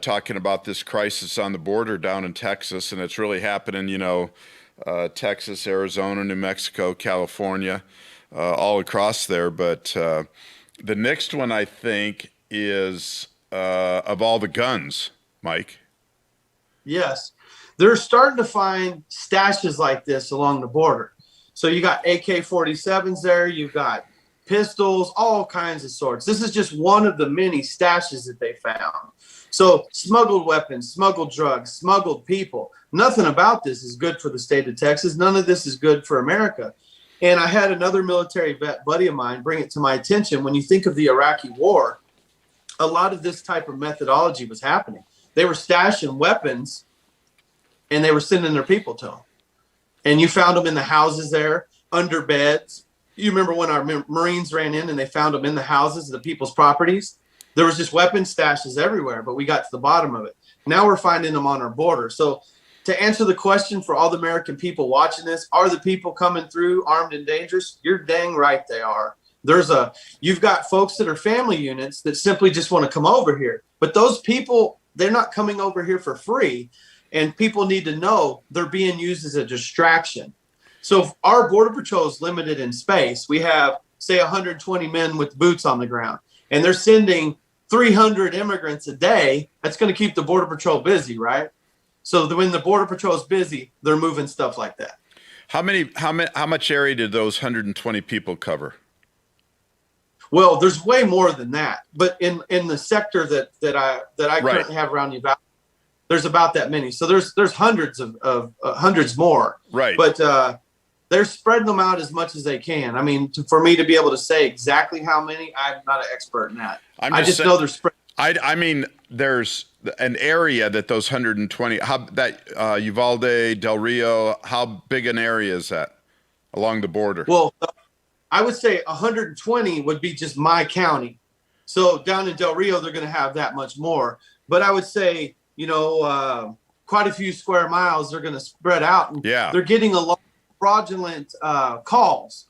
Talking about this crisis on the border down in Texas, and it's really happening, Texas, Arizona, New Mexico, California, all across there. But the next one, I think, is of all the guns, Mike. Yes. They're starting to find stashes like this along the border. So you got AK-47s there, you've got pistols, all kinds of sorts. This is just one of the many stashes that they found. So smuggled weapons, smuggled drugs, smuggled people. Nothing about this is good for the state of Texas. None of this is good for America. And I had another military vet buddy of mine bring it to my attention. When you think of the Iraqi war, a lot of this type of methodology was happening. They were stashing weapons and they were sending their people to them. And you found them in the houses there, under beds. You remember when our Marines ran in and they found them in the houses, the people's properties? There was just weapon stashes everywhere, but we got to the bottom of it. Now we're finding them on our border. So to answer the question for all the American people watching this, are the people coming through armed and dangerous? You're dang right they are. You've got folks that are family units that simply just want to come over here. But those people, they're not coming over here for free. And people need to know they're being used as a distraction. So if our Border Patrol is limited in space, we have, say, 120 men with boots on the ground, and they're sending 300 immigrants a day. That's going to keep the Border Patrol busy, right? So when the Border Patrol is busy, they're moving stuff like that. How much area did those 120 people cover? Well, there's way more than that. But in the sector that I Right. currently have around Uvalde, there's about that many. So there's hundreds of hundreds more. Right. But they're spreading them out as much as they can. I mean, for me to be able to say exactly how many, I'm not an expert in that. I just know they're spread. I mean, there's an area that those 120, Uvalde, Del Rio, how big an area is that along the border? Well, I would say 120 would be just my county. So down in Del Rio, they're going to have that much more. But I would say, quite a few square miles they're going to spread out. And Yeah. They're getting a lot of fraudulent calls.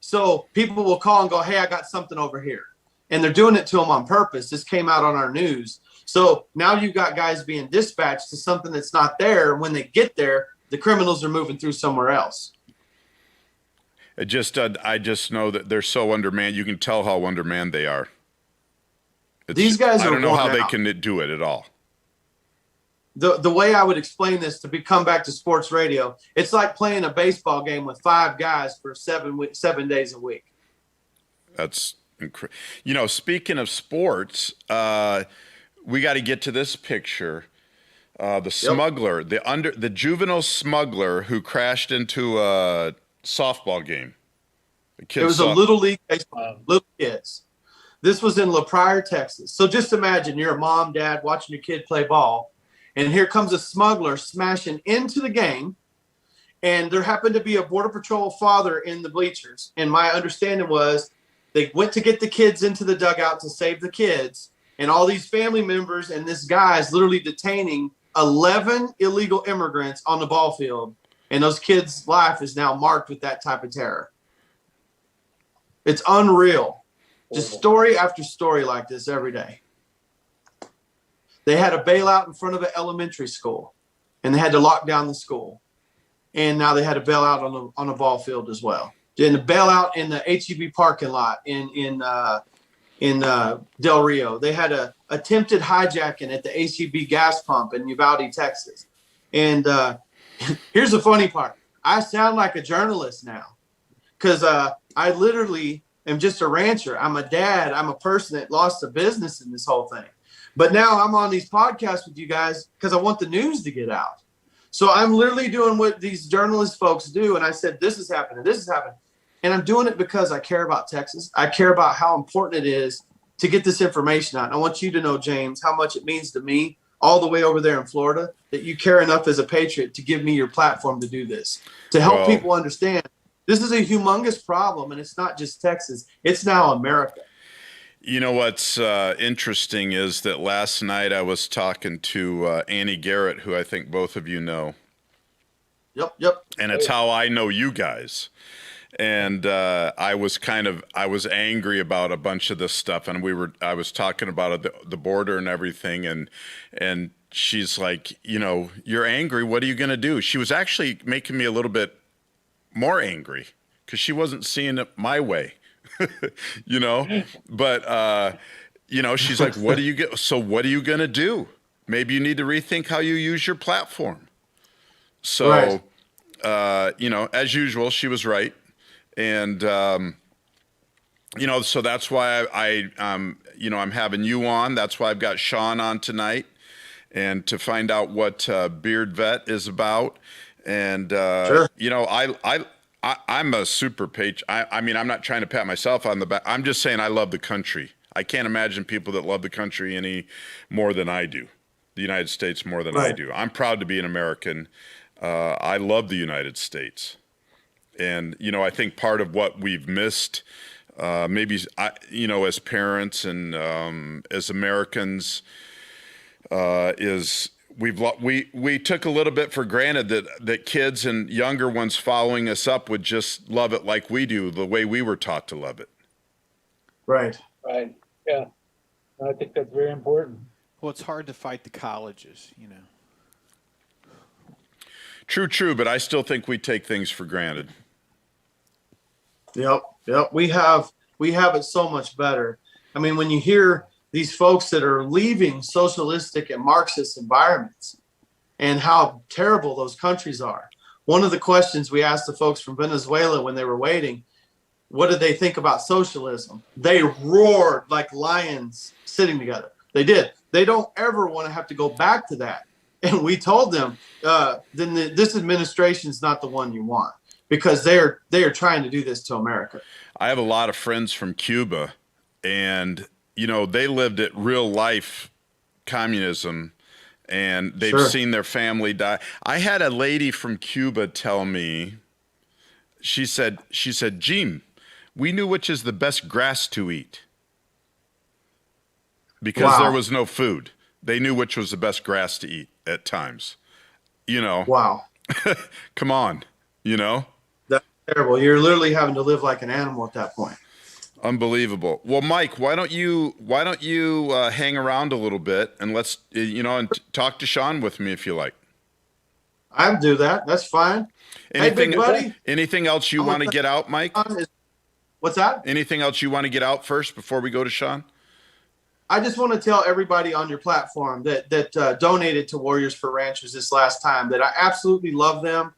So people will call and go, hey, I got something over here. And they're doing it to them on purpose. This came out on our news. So now you've got guys being dispatched to something that's not there. When they get there, the criminals are moving through somewhere else. I just know that they're so undermanned. You can tell how undermanned they are. These guys are I don't know how worn they out. can do it at all. The way I would explain this come back to sports radio, it's like playing a baseball game with 5 guys for 7 days a week. That's incredible. Speaking of sports, we got to get to this picture. The smuggler, the juvenile smuggler who crashed into a softball game. It was a little league baseball, little kids. This was in La Pryor, Texas. So just imagine you're a mom, dad watching your kid play ball, and here comes a smuggler smashing into the game. And there happened to be a Border Patrol father in the bleachers. And my understanding was they went to get the kids into the dugout to save the kids. And all these family members and this guy is literally detaining 11 illegal immigrants on the ball field. And those kids' life is now marked with that type of terror. It's unreal. Just story after story like this every day. They had a bailout in front of an elementary school, and they had to lock down the school. And now they had a bailout on a ball field as well. And a bailout in the HEB parking lot in Del Rio. They had a attempted hijacking at the HEB gas pump in Uvalde, Texas. And here's the funny part. I sound like a journalist now because I literally am just a rancher. I'm a dad. I'm a person that lost a business in this whole thing. But now I'm on these podcasts with you guys because I want the news to get out. So I'm literally doing what these journalist folks do. And I said, this is happening. This is happening. And I'm doing it because I care about Texas. I care about how important it is to get this information out. And I want you to know, James, how much it means to me all the way over there in Florida, that you care enough as a patriot to give me your platform to do this, to help people understand this is a humongous problem. And it's not just Texas. It's now America. You know what's interesting is that last night I was talking to Annie Garrett, who I think both of you know. Yep. And it's how I know you guys. And I was angry about a bunch of this stuff, and I was talking about the border and everything, and she's like, you're angry. What are you going to do? She was actually making me a little bit more angry because she wasn't seeing it my way, But she's like, what do you get? So what are you going to do? Maybe you need to rethink how you use your platform. So, right. As usual, she was right. And, so that's why I'm having you on. That's why I've got Sean on tonight, and to find out what Beard Vet is about. And, sure. I'm a super patriot. I'm not trying to pat myself on the back. I'm just saying I love the country. I can't imagine people that love the country any more than I do, the United States more than I do. I'm proud to be an American. I love the United States. And, I think part of what we've missed, as parents and as Americans, is we took a little bit for granted that kids and younger ones following us up would just love it like we do, the way we were taught to love it. Right. Yeah. I think that's very important. Well, it's hard to fight the colleges, True, but I still think we take things for granted. Yep. We have it so much better. I mean, when you hear these folks that are leaving socialistic and Marxist environments and how terrible those countries are. One of the questions we asked the folks from Venezuela when they were waiting, what did they think about socialism? They roared like lions sitting together. They did. They don't ever want to have to go back to that. And we told them, then this administration is not the one you want, because they are trying to do this to America. I have a lot of friends from Cuba, and they lived at real life communism, and they've seen their family die. I had a lady from Cuba tell me, she said, Jim, we knew which is the best grass to eat because there was no food. They knew which was the best grass to eat at times, Wow. Come on, That's terrible. You're literally having to live like an animal at that point. Unbelievable. Well, Mike, why don't you hang around a little bit and let's and talk to Sean with me if you like. I'll do that. That's fine. Anything, hey, big buddy. Anything else you want to get out, Mike? What's that? Anything else you want to get out first before we go to Sean? I just want to tell everybody on your platform that donated to Warriors for Ranchers this last time that I absolutely love them.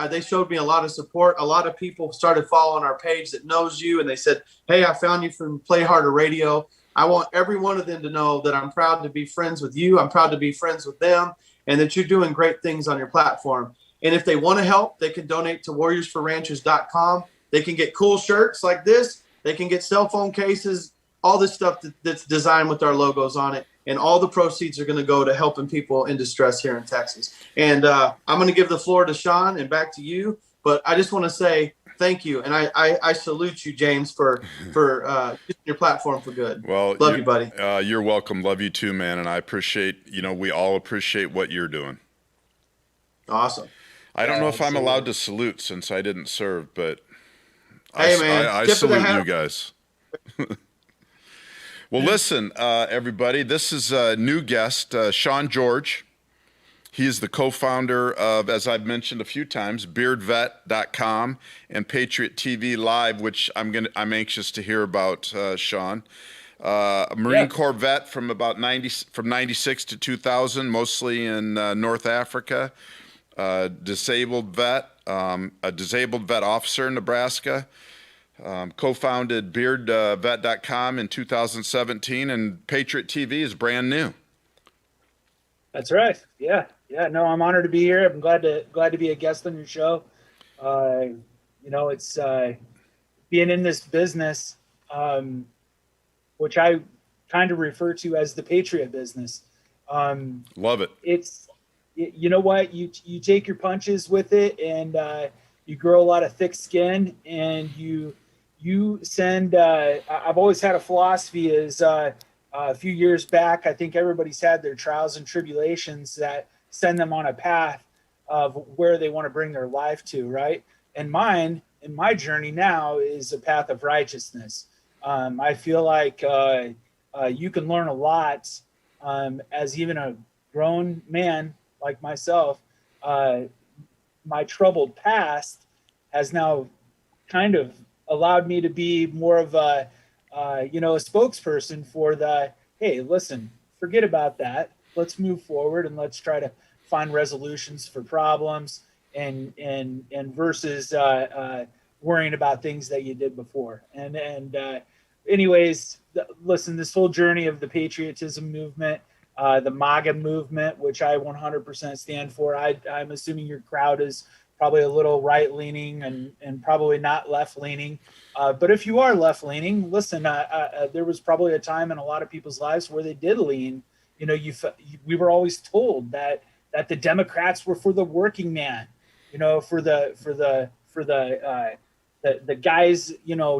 They showed me a lot of support. A lot of people started following our page that knows you, and they said, hey, I found you from Play Harder Radio. I want every one of them to know that I'm proud to be friends with you. I'm proud to be friends with them, and that you're doing great things on your platform. And if they want to help, they can donate to warriorsforranchers.com. They can get cool shirts like this. They can get cell phone cases, all this stuff that's designed with our logos on it. And all the proceeds are going to go to helping people in distress here in Texas. And I'm going to give the floor to Sean and back to you. But I just want to say thank you. And I salute you, James, for using your platform for good. Well, love you, buddy. You're welcome. Love you too, man. And I appreciate, we all appreciate what you're doing. Awesome. I don't Yeah, know if I'm absolutely. allowed to salute since I didn't serve, but Hey, man, I tip of the salute hat. you guys. Well, listen, everybody, this is a new guest, Sean George. He is the co-founder of, as I've mentioned a few times, beardvet.com and Patriot TV Live, which I'm anxious to hear about, Sean. A Marine Yeah. Corps vet from about 96 to 2000, mostly in North Africa. Disabled vet, a disabled vet officer in Nebraska. Co-founded beardvet.com in 2017, and Patriot TV is brand new. That's right. Yeah. Yeah. No, I'm honored to be here. I'm glad to be a guest on your show. It's being in this business, which I kind of refer to as the Patriot business. Love it. You know what, you take your punches with it, and you grow a lot of thick skin, and you send. I've always had a philosophy is a few years back, I think everybody's had their trials and tribulations that send them on a path of where they want to bring their life to, right? And mine, in my journey now, is a path of righteousness. I feel like you can learn a lot as even a grown man like myself. My troubled past has now kind of allowed me to be more of a spokesperson for hey, listen, forget about that. Let's move forward and let's try to find resolutions for problems and versus worrying about things that you did before. Anyways, listen, this whole journey of the patriotism movement, the MAGA movement, which I 100% stand for. I'm assuming your crowd is probably a little right-leaning and probably not left-leaning. But if you are left-leaning, listen, there was probably a time in a lot of people's lives where they did lean. We were always told that the Democrats were for the working man, for the guys,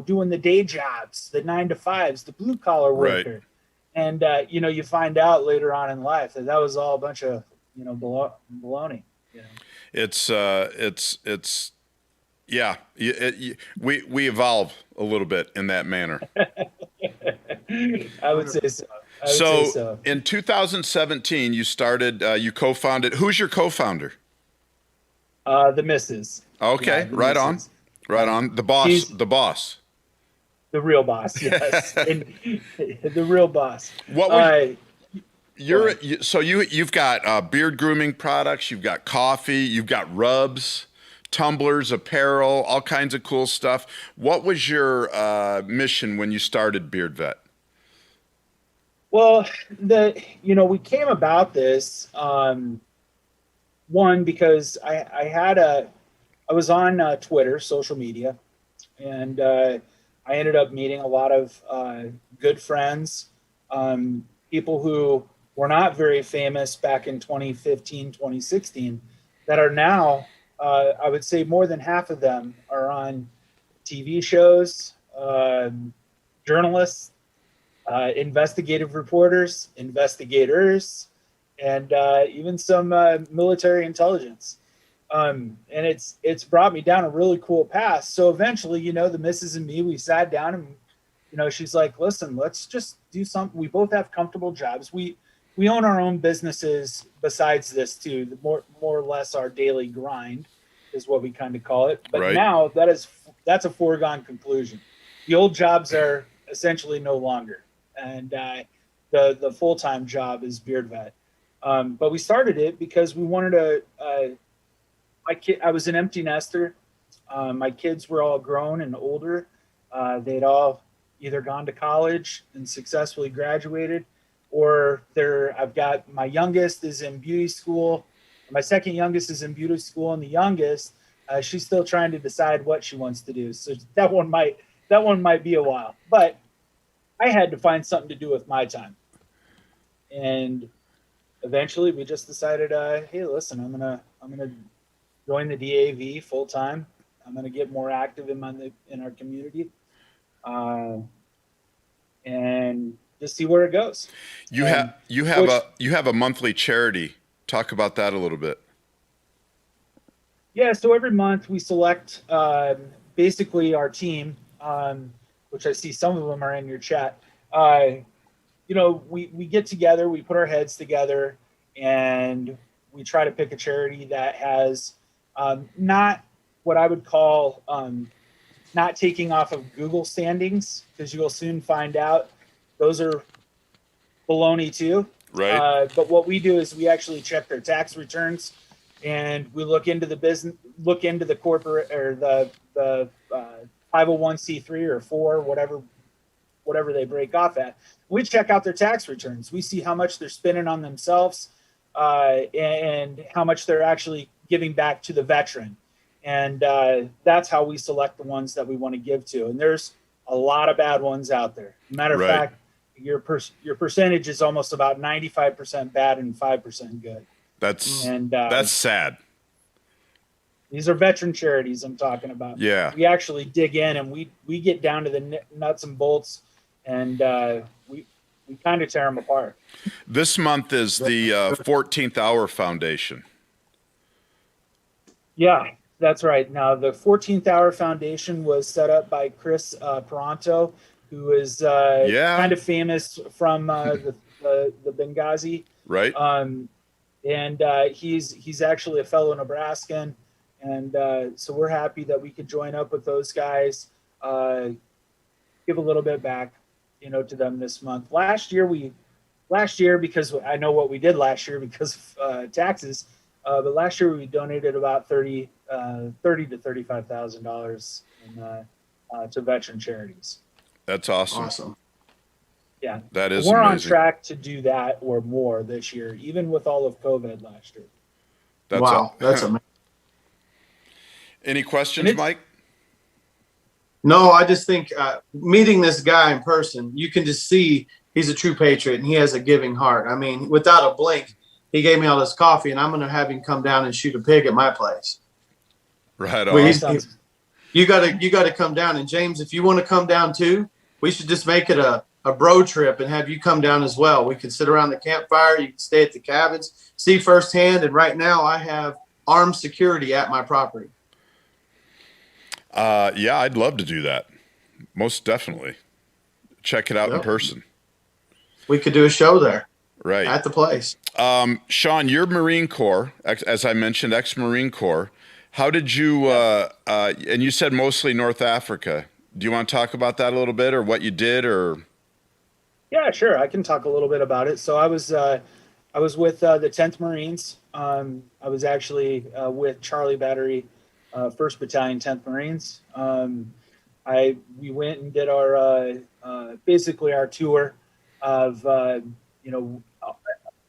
doing the day jobs, the 9-to-5s, the blue collar worker. Right. And, you find out later on in life that was all a bunch of, baloney. Yeah, we evolve a little bit in that manner. I would say so. So in 2017, you started, you co-founded, who's your co-founder? The missus. Okay, Yeah, the right missus. on. Right on. The boss, She's- the boss. The real boss, yes. And the real boss. What was, you've got beard grooming products, you've got coffee, you've got rubs, tumblers, apparel, all kinds of cool stuff. What was your mission when you started Beard Vet? Well, we came about this one because I was on Twitter, social media, and I ended up meeting a lot of good friends, people who were not very famous back in 2015, 2016, that are now, I would say more than half of them are on TV shows, journalists, investigative reporters, investigators, and even some military intelligence. And it's brought me down a really cool path. So eventually, the missus and me, we sat down and, she's like, listen, let's just do something. We both have comfortable jobs. We own our own businesses besides this too. The more or less our daily grind is what we kind of call it. But Right. now that's a foregone conclusion. The old jobs are essentially no longer. And the full-time job is Beard Vet. But we started it because we wanted to, I was an empty nester. My kids were all grown and older. They'd all either gone to college and successfully graduated, or I've got my youngest is in beauty school. My second youngest is in beauty school, and the youngest, she's still trying to decide what she wants to do. So that one might be a while. But I had to find something to do with my time. And eventually we just decided, hey, listen, I'm gonna join the DAV full time. I'm gonna get more active in our community, and just see where it goes. You have a monthly charity. Talk about that a little bit. Yeah, so every month we select basically our team, which I see some of them are in your chat. We get together, we put our heads together, and we try to pick a charity that has not what I would call not taking off of Google standings, because you will soon find out those are baloney too. Right. But what we do is we actually check their tax returns, and we look into the business, look into the corporate or the 501c3 or 4, whatever they break off at. We check out their tax returns. We see how much they're spending on themselves, and how much they're actually giving back to the veteran. And that's how we select the ones that we want to give to. And there's a lot of bad ones out there. Matter of Right. fact, your percentage is almost about 95% bad and 5% good. That's And sad. these are veteran charities I'm talking about. Yeah. We actually dig in and we get down to the nuts and bolts, and we kind of tear them apart. This month is the 14th Hour Foundation. Yeah, that's right. Now, the 14th Hour Foundation was set up by Chris Peranto, who is kind of famous from the Benghazi. Right. And he's actually a fellow Nebraskan. And so we're happy that we could join up with those guys, give a little bit back, to them this month. Last year, because I know what we did last year because of taxes, but last year we donated about $30,000 to $35,000 to veteran charities. That's awesome. Awesome. Yeah, That is we're on amazing. track to do that or more this year, even with all of COVID last year. Wow, that's amazing. Any questions, Mike? No, I just think meeting this guy in person, you can just see he's a true patriot and he has a giving heart. I mean, without a blink, he gave me all this coffee, and I'm going to have him come down and shoot a pig at my place. Right Well, on. you got to come down. And James, if you want to come down too, we should just make it a bro trip and have you come down as well. We could sit around the campfire. You can stay at the cabins, see firsthand. And right now I have armed security at my property. Yeah, I'd love to do that. Most definitely. Check it out in Yep. person. We could do a show there Right. at the place. Sean, you're Marine Corps, as I mentioned, ex-Marine Corps. How did you, and you said mostly North Africa. Do you want to talk about that a little bit, or what you did, or? Yeah, sure. I can talk a little bit about it. So I was with the 10th Marines. I was actually with Charlie Battery, 1st Battalion, 10th Marines. We went and did our basically our tour of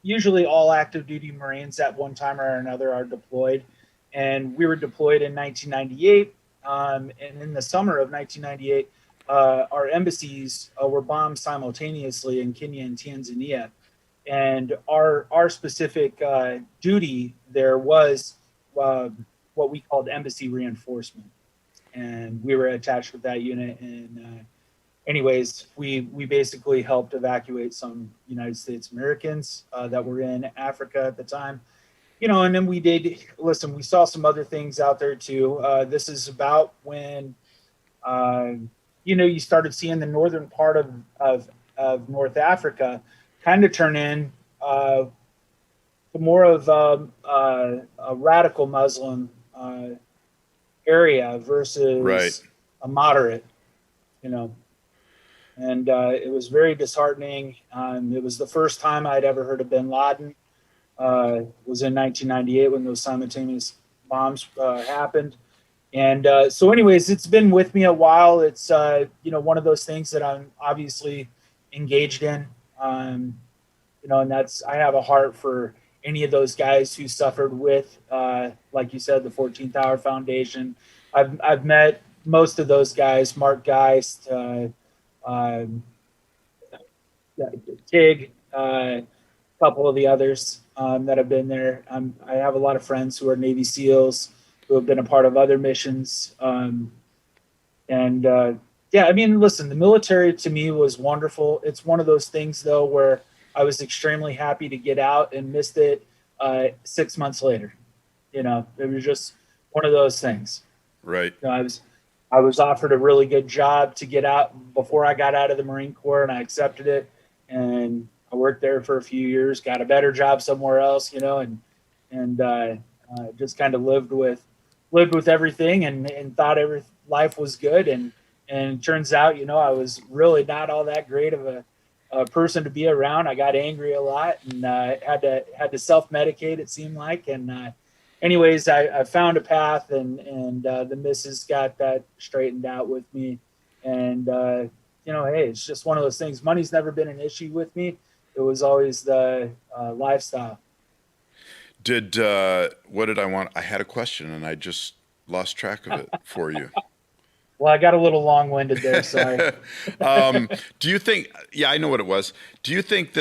usually all active duty Marines at one time or another are deployed, and we were deployed in 1998. And in the summer of 1998, our embassies were bombed simultaneously in Kenya and Tanzania, and our specific duty there was what we called embassy reinforcement, and we were attached with that unit. And anyways, we basically helped evacuate some United States Americans that were in Africa at the time. And then we saw some other things out there too. This is about when, you started seeing the northern part of North Africa kind of turn in to more of a radical Muslim area versus Right. a moderate, and it was very disheartening. It was the first time I'd ever heard of bin Laden. Was in 1998 when those simultaneous bombs happened. And so anyways, it's been with me a while. It's, one of those things that I'm obviously engaged in, and I have a heart for any of those guys who suffered with, like you said, the 14th Hour Foundation. I've met most of those guys, Mark Geist, Tig, a couple of the others that have been there. I have a lot of friends who are Navy SEALs who have been a part of other missions. Listen, the military to me was wonderful. It's one of those things, though, where I was extremely happy to get out and missed it 6 months later. It was just one of those things. Right. You know, I was offered a really good job to get out before I got out of the Marine Corps, and I accepted it. And I worked there for a few years, got a better job somewhere else, you know, and just kind of lived with everything, and thought every life was good. And turns out, you know, I was really not all that great of a person to be around. I got angry a lot, and had to self medicate. It seemed like, and anyways, I found a path, and the missus got that straightened out with me. And, you know, hey, it's just one of those things. Money's never been an issue with me. It was always the lifestyle. What did I want? I had a question and I just lost track of it for you. Well, I got a little long-winded there. Sorry. Do you think, yeah, I know what it was. Do you think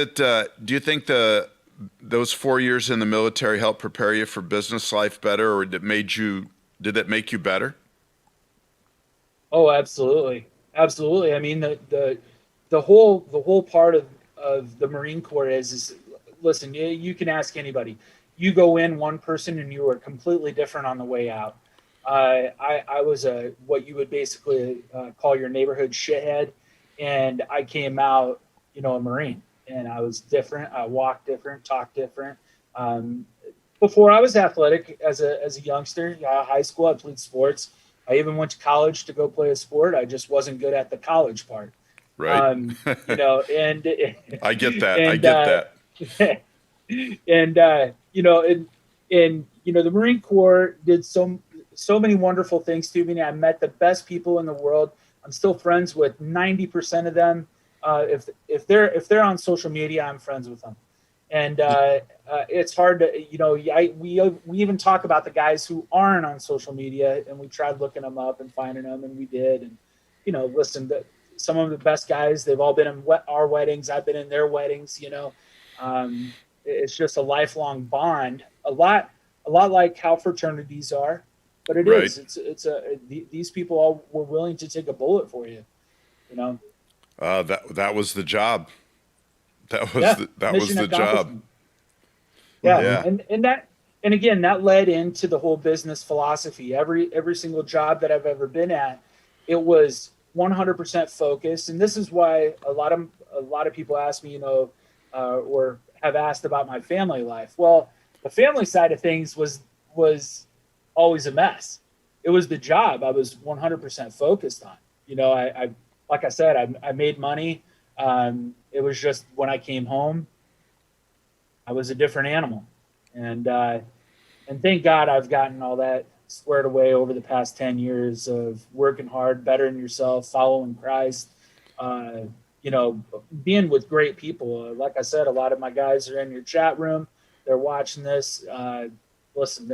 those 4 years in the military helped prepare you for business life better, or did it make you better? Oh, absolutely. Absolutely. I mean, the whole part of the Marine Corps is listen, you can ask anybody. You go in one person and you are completely different on the way out. I was what you would basically call your neighborhood shithead, and I came out, you know, a Marine, and I was different. I walked different, talked different. Before I was athletic as a youngster, high school, I played sports. I even went to college to go play a sport. I just wasn't good at the college part. Right. You know, and I get that. And, I get that. And you know, and you know, the Marine Corps did so many wonderful things to me. I met the best people in the world. I'm still friends with 90% of them. If they're on social media, I'm friends with them. And it's hard to, you know, we even talk about the guys who aren't on social media, and we tried looking them up and finding them, and we did. And, you know, listen, some of the best guys, they've all been in our weddings. I've been in their weddings, you know. It's just a lifelong bond, a lot like how fraternities are, but it Right. is. These people all were willing to take a bullet for you, you know. That was the job. That was Mission the job. accomplishment. Yeah. Yeah. And again, that led into the whole business philosophy. Every single job that I've ever been at, it was 100% focused. And this is why a lot of people ask me, you know, or have asked about my family life. Well, the family side of things was always a mess. It was the job I was 100% focused on. You know, I like I said, I made money. It was just when I came home, I was a different animal. And thank God I've gotten all that squared away over the past 10 years of working hard, bettering yourself, following Christ, you know, being with great people. Like I said, a lot of my guys are in your chat room. They're watching this. Listen,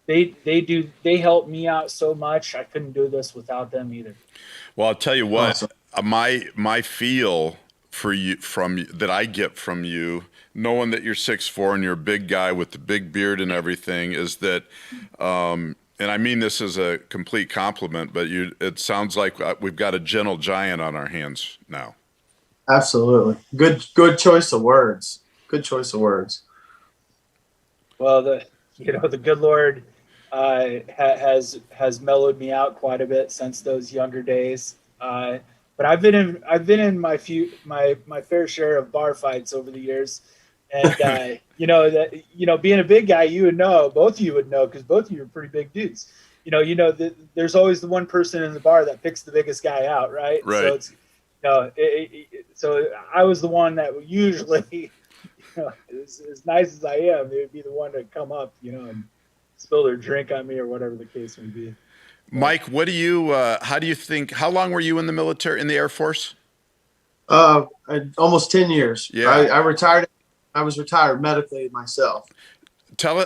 they help me out so much. I couldn't do this without them either. Well, I'll tell you what, Awesome. my feel for you that I get from you, knowing that you're 6'4" and you're a big guy with the big beard and everything, is that, and I mean this as a complete compliment, but it sounds like we've got a gentle giant on our hands now. Absolutely. Good choice of words. Good choice of words. Well, the good Lord has mellowed me out quite a bit since those younger days. But I've been in my fair share of bar fights over the years, and being a big guy, you would know, both of you would know, because both of you are pretty big dudes. There's always the one person in the bar that picks the biggest guy out, right? Right. So so I was the one that would usually, as nice as I am, it would be the one to come up, and spill their drink on me or whatever the case may be. Mike, how do you think, how long were you in the military, in the Air Force? Almost 10 years. Yeah. I retired. I was retired medically myself.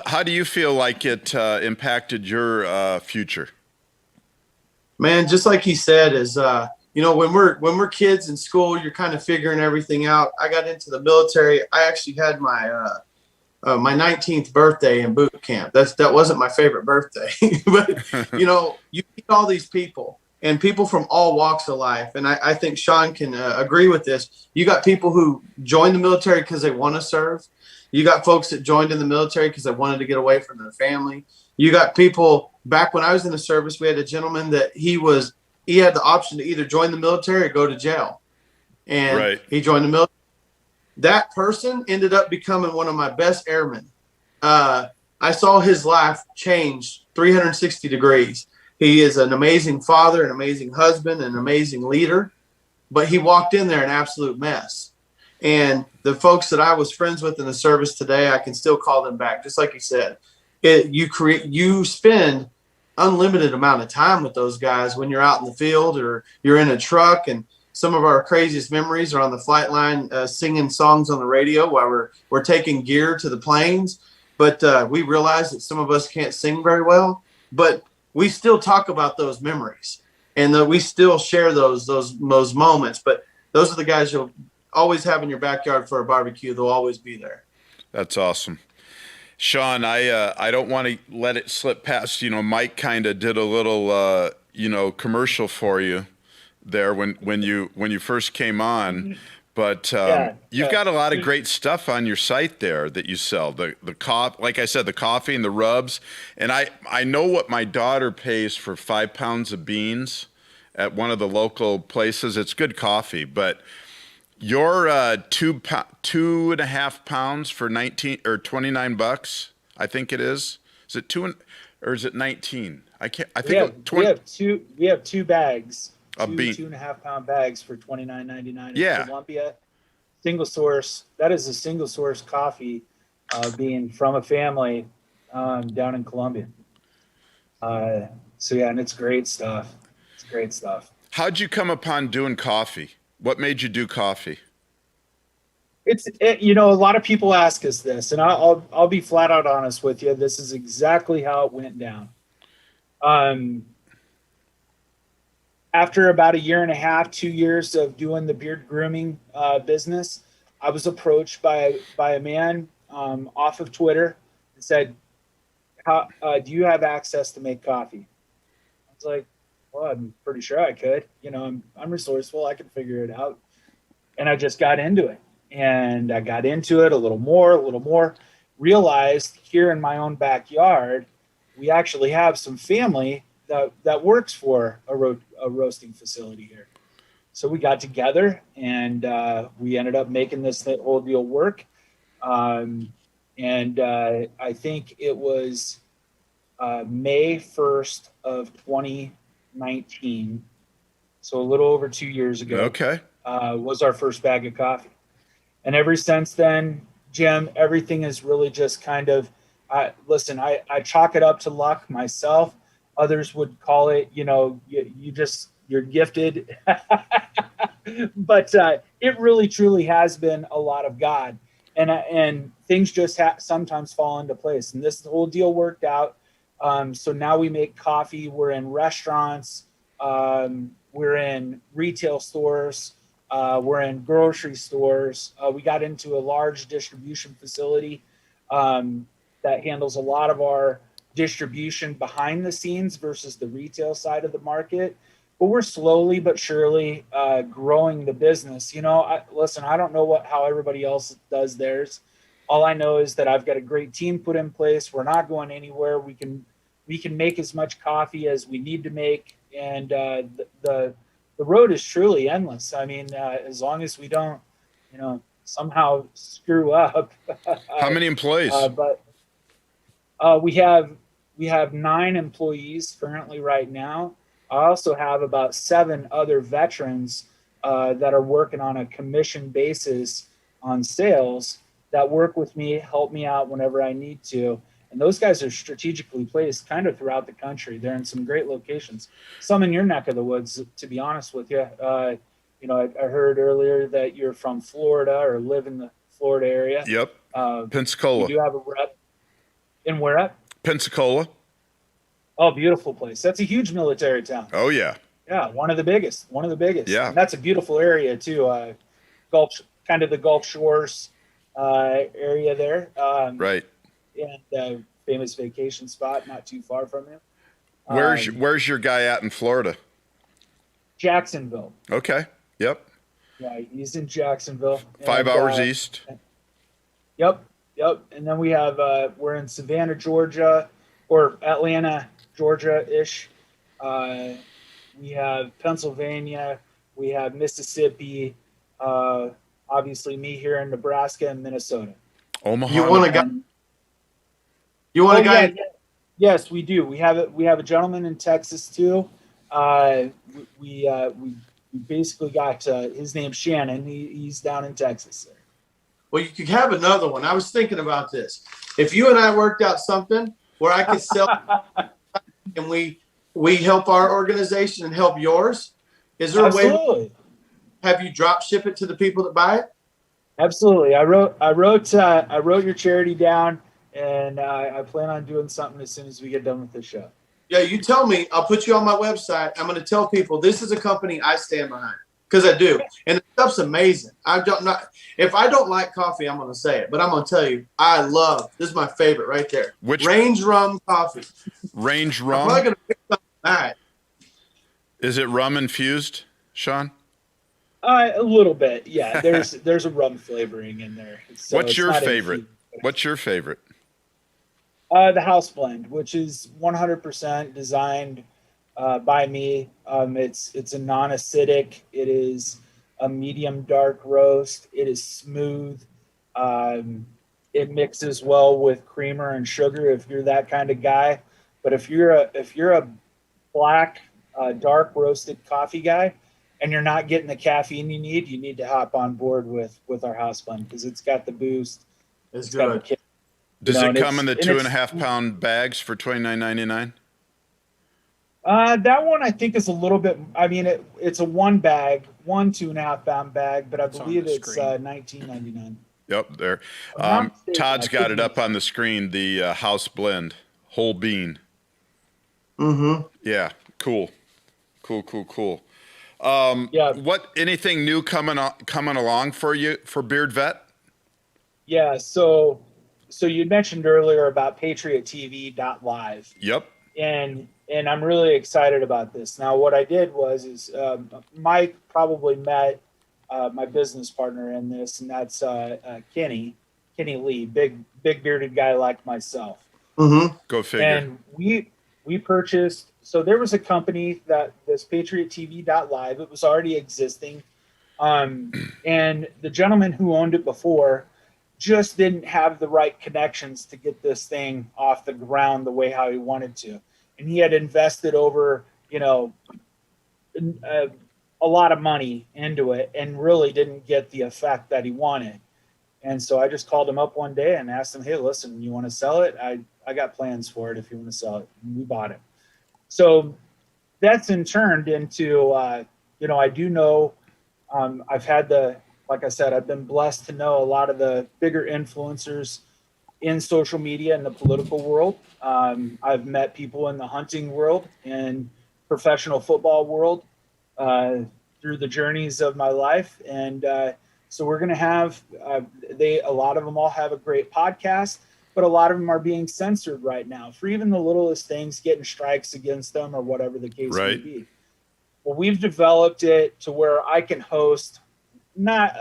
How do you feel like it impacted your future? Man, just like he said, is when we're kids in school, you're kind of figuring everything out. I got into the military. I actually had my 19th birthday in boot camp. That wasn't my favorite birthday, but you meet all these people and people from all walks of life. And I think Sean can agree with this. You got people who joined the military because they want to serve. You got folks that joined in the military because they wanted to get away from their family. You got people back when I was in the service, we had a gentleman that he had the option to either join the military or go to jail. And Right. he joined the military. That person ended up becoming one of my best airmen. I saw his life change 360 degrees. He is an amazing father, an amazing husband, an amazing leader, but he walked in there an absolute mess. And the folks that I was friends with in the service today, I can still call them back. Just like you said, you spend unlimited amount of time with those guys when you're out in the field or you're in a truck. And some of our craziest memories are on the flight line, singing songs on the radio while we're taking gear to the planes. But we realize that some of us can't sing very well, but we still talk about those memories, and we still share those moments. But those are the guys you'll always have in your backyard for a barbecue. They'll always be there. That's awesome. Sean, I don't want to let it slip past. Mike kind of did a little commercial for you there when you first came on. But you've got a lot of great stuff on your site there that you sell. The like I said, the coffee and the rubs. And I know what my daughter pays for 5 pounds of beans at one of the local places. It's good coffee, but your 2.5 pounds for 19 or $29, I think it is. Is it or is it 19? I can't. I think we have two bags. Of bean. 2.5 pound bags for $29.99. Yeah. Columbia, single source. That is a single source coffee bean from a family down in Columbia. So yeah, and it's great stuff. It's great stuff. How'd you come upon doing coffee? What made you do coffee? A lot of people ask us this, and I'll be flat out honest with you. This is exactly how it went down. After about 1.5 years, 2 years of doing the beard grooming business, I was approached by a man off of Twitter and said, "How do you have access to make coffee?" I was like, "Well, I'm pretty sure I could. I'm resourceful. I can figure it out." And I just got into it, and I got into it a little more. Realized here in my own backyard, we actually have some family that works for a roasting facility here. So we got together and we ended up making this whole deal work. And I think it was May 1st of 2019. So a little over 2 years ago. Okay. Was our first bag of coffee. And ever since then, Jim, everything is really just kind of, I chalk it up to luck myself. Others would call it, you're gifted. But it really, truly has been a lot of God. And things just sometimes fall into place. And this whole deal worked out. So now we make coffee. We're in restaurants. We're in retail stores. We're in grocery stores. We got into a large distribution facility that handles a lot of our distribution behind the scenes versus the retail side of the market. But we're slowly but surely growing the business. Listen, I don't know how everybody else does theirs. All I know is that I've got a great team put in place. We're not going anywhere. We can make as much coffee as we need to make, and the road is truly endless. I mean, as long as we don't, somehow screw up. How many employees? But we have 9 employees currently right now. I also have about 7 other veterans that are working on a commission basis on sales that work with me, help me out whenever I need to. And those guys are strategically placed kind of throughout the country. They're in some great locations, some in your neck of the woods, to be honest with you. I heard earlier that you're from Florida or live in the Florida area. Yep. Pensacola. You do have a rep in where at? Pensacola. Oh, beautiful place. That's a huge military town. Oh, yeah. Yeah, one of the biggest. Yeah. And that's a beautiful area too. Kind of the Gulf Shores area there. Right. And famous vacation spot not too far from you. Where's your guy at in Florida? Jacksonville. Okay. Yep. Yeah, he's in Jacksonville. 5 hours east. Yep. And then we have we're in Savannah, Georgia. or Atlanta, Georgia-ish. We have Pennsylvania. We have Mississippi. Obviously, me here in Nebraska and Minnesota. Omaha. You want a guy? And- You want a guy? yeah. Yes, we do. We have a gentleman in Texas too. We basically got his name's Shannon. He's down in Texas. Well, you could have another one. I was thinking about this. If you and I worked out something where I could sell, and we help our organization and help yours, is there a way? Absolutely. Have you drop ship it to the people that buy it? Absolutely. I wrote your charity down, and I plan on doing something as soon as we get done with this show. Yeah, you tell me. I'll put you on my website. I'm going to tell people this is a company I stand behind because I do, and the stuff's amazing. If I don't like coffee, I'm going to say it, but I'm going to tell you, I love. This is my favorite right there. Which Range Rum coffee? Range I'm probably rum? going to pick up that. Is it rum infused, Sean? A little bit, yeah. There's a rum flavoring in there. So What's it's your not favorite? infused. What's your favorite? The house blend, which is 100% designed by me. It's a non-acidic. It is a medium dark roast. It is smooth. It mixes well with creamer and sugar if you're that kind of guy. But if you're a black dark roasted coffee guy and you're not getting the caffeine you need to hop on board with our house blend because it's got the boost. It's It's got the good. kick. Does No, it and come in the it's- 2.5 pound bags for $29.99? That one I think is a little bit. I mean, it's a 2.5 pound bag, but I It's on believe the it's screen. $19.99. Yep, there. I'm not mistaken, Todd's I got could it up be- on the screen. The house blend, whole bean. Mm-hmm. Yeah, cool. Yeah, Anything new coming along for you for Beard Vet? yeah. So you mentioned earlier about PatriotTV.live, Yep. and I'm really excited about this. Now, what I did was Mike probably met my business partner in this, and that's Kenny Lee, big bearded guy like myself. Mm-hmm. Go figure. And we purchased. So there was a company that this PatriotTV.live. It was already existing, and the gentleman who owned it before just didn't have the right connections to get this thing off the ground the way how he wanted to. And he had invested over, a lot of money into it and really didn't get the effect that he wanted. And so I just called him up one day and asked him, hey, listen, you want to sell it? I got plans for it if you want to sell it. And we bought it. So that's in turned into, I do know, I've had like I said, I've been blessed to know a lot of the bigger influencers in social media and the political world. I've met people in the hunting world and professional football world through the journeys of my life. And so we're going to have, a lot of them all have a great podcast, but a lot of them are being censored right now for even the littlest things, getting strikes against them or whatever the case may Right. be. Well, we've developed it to where I can host not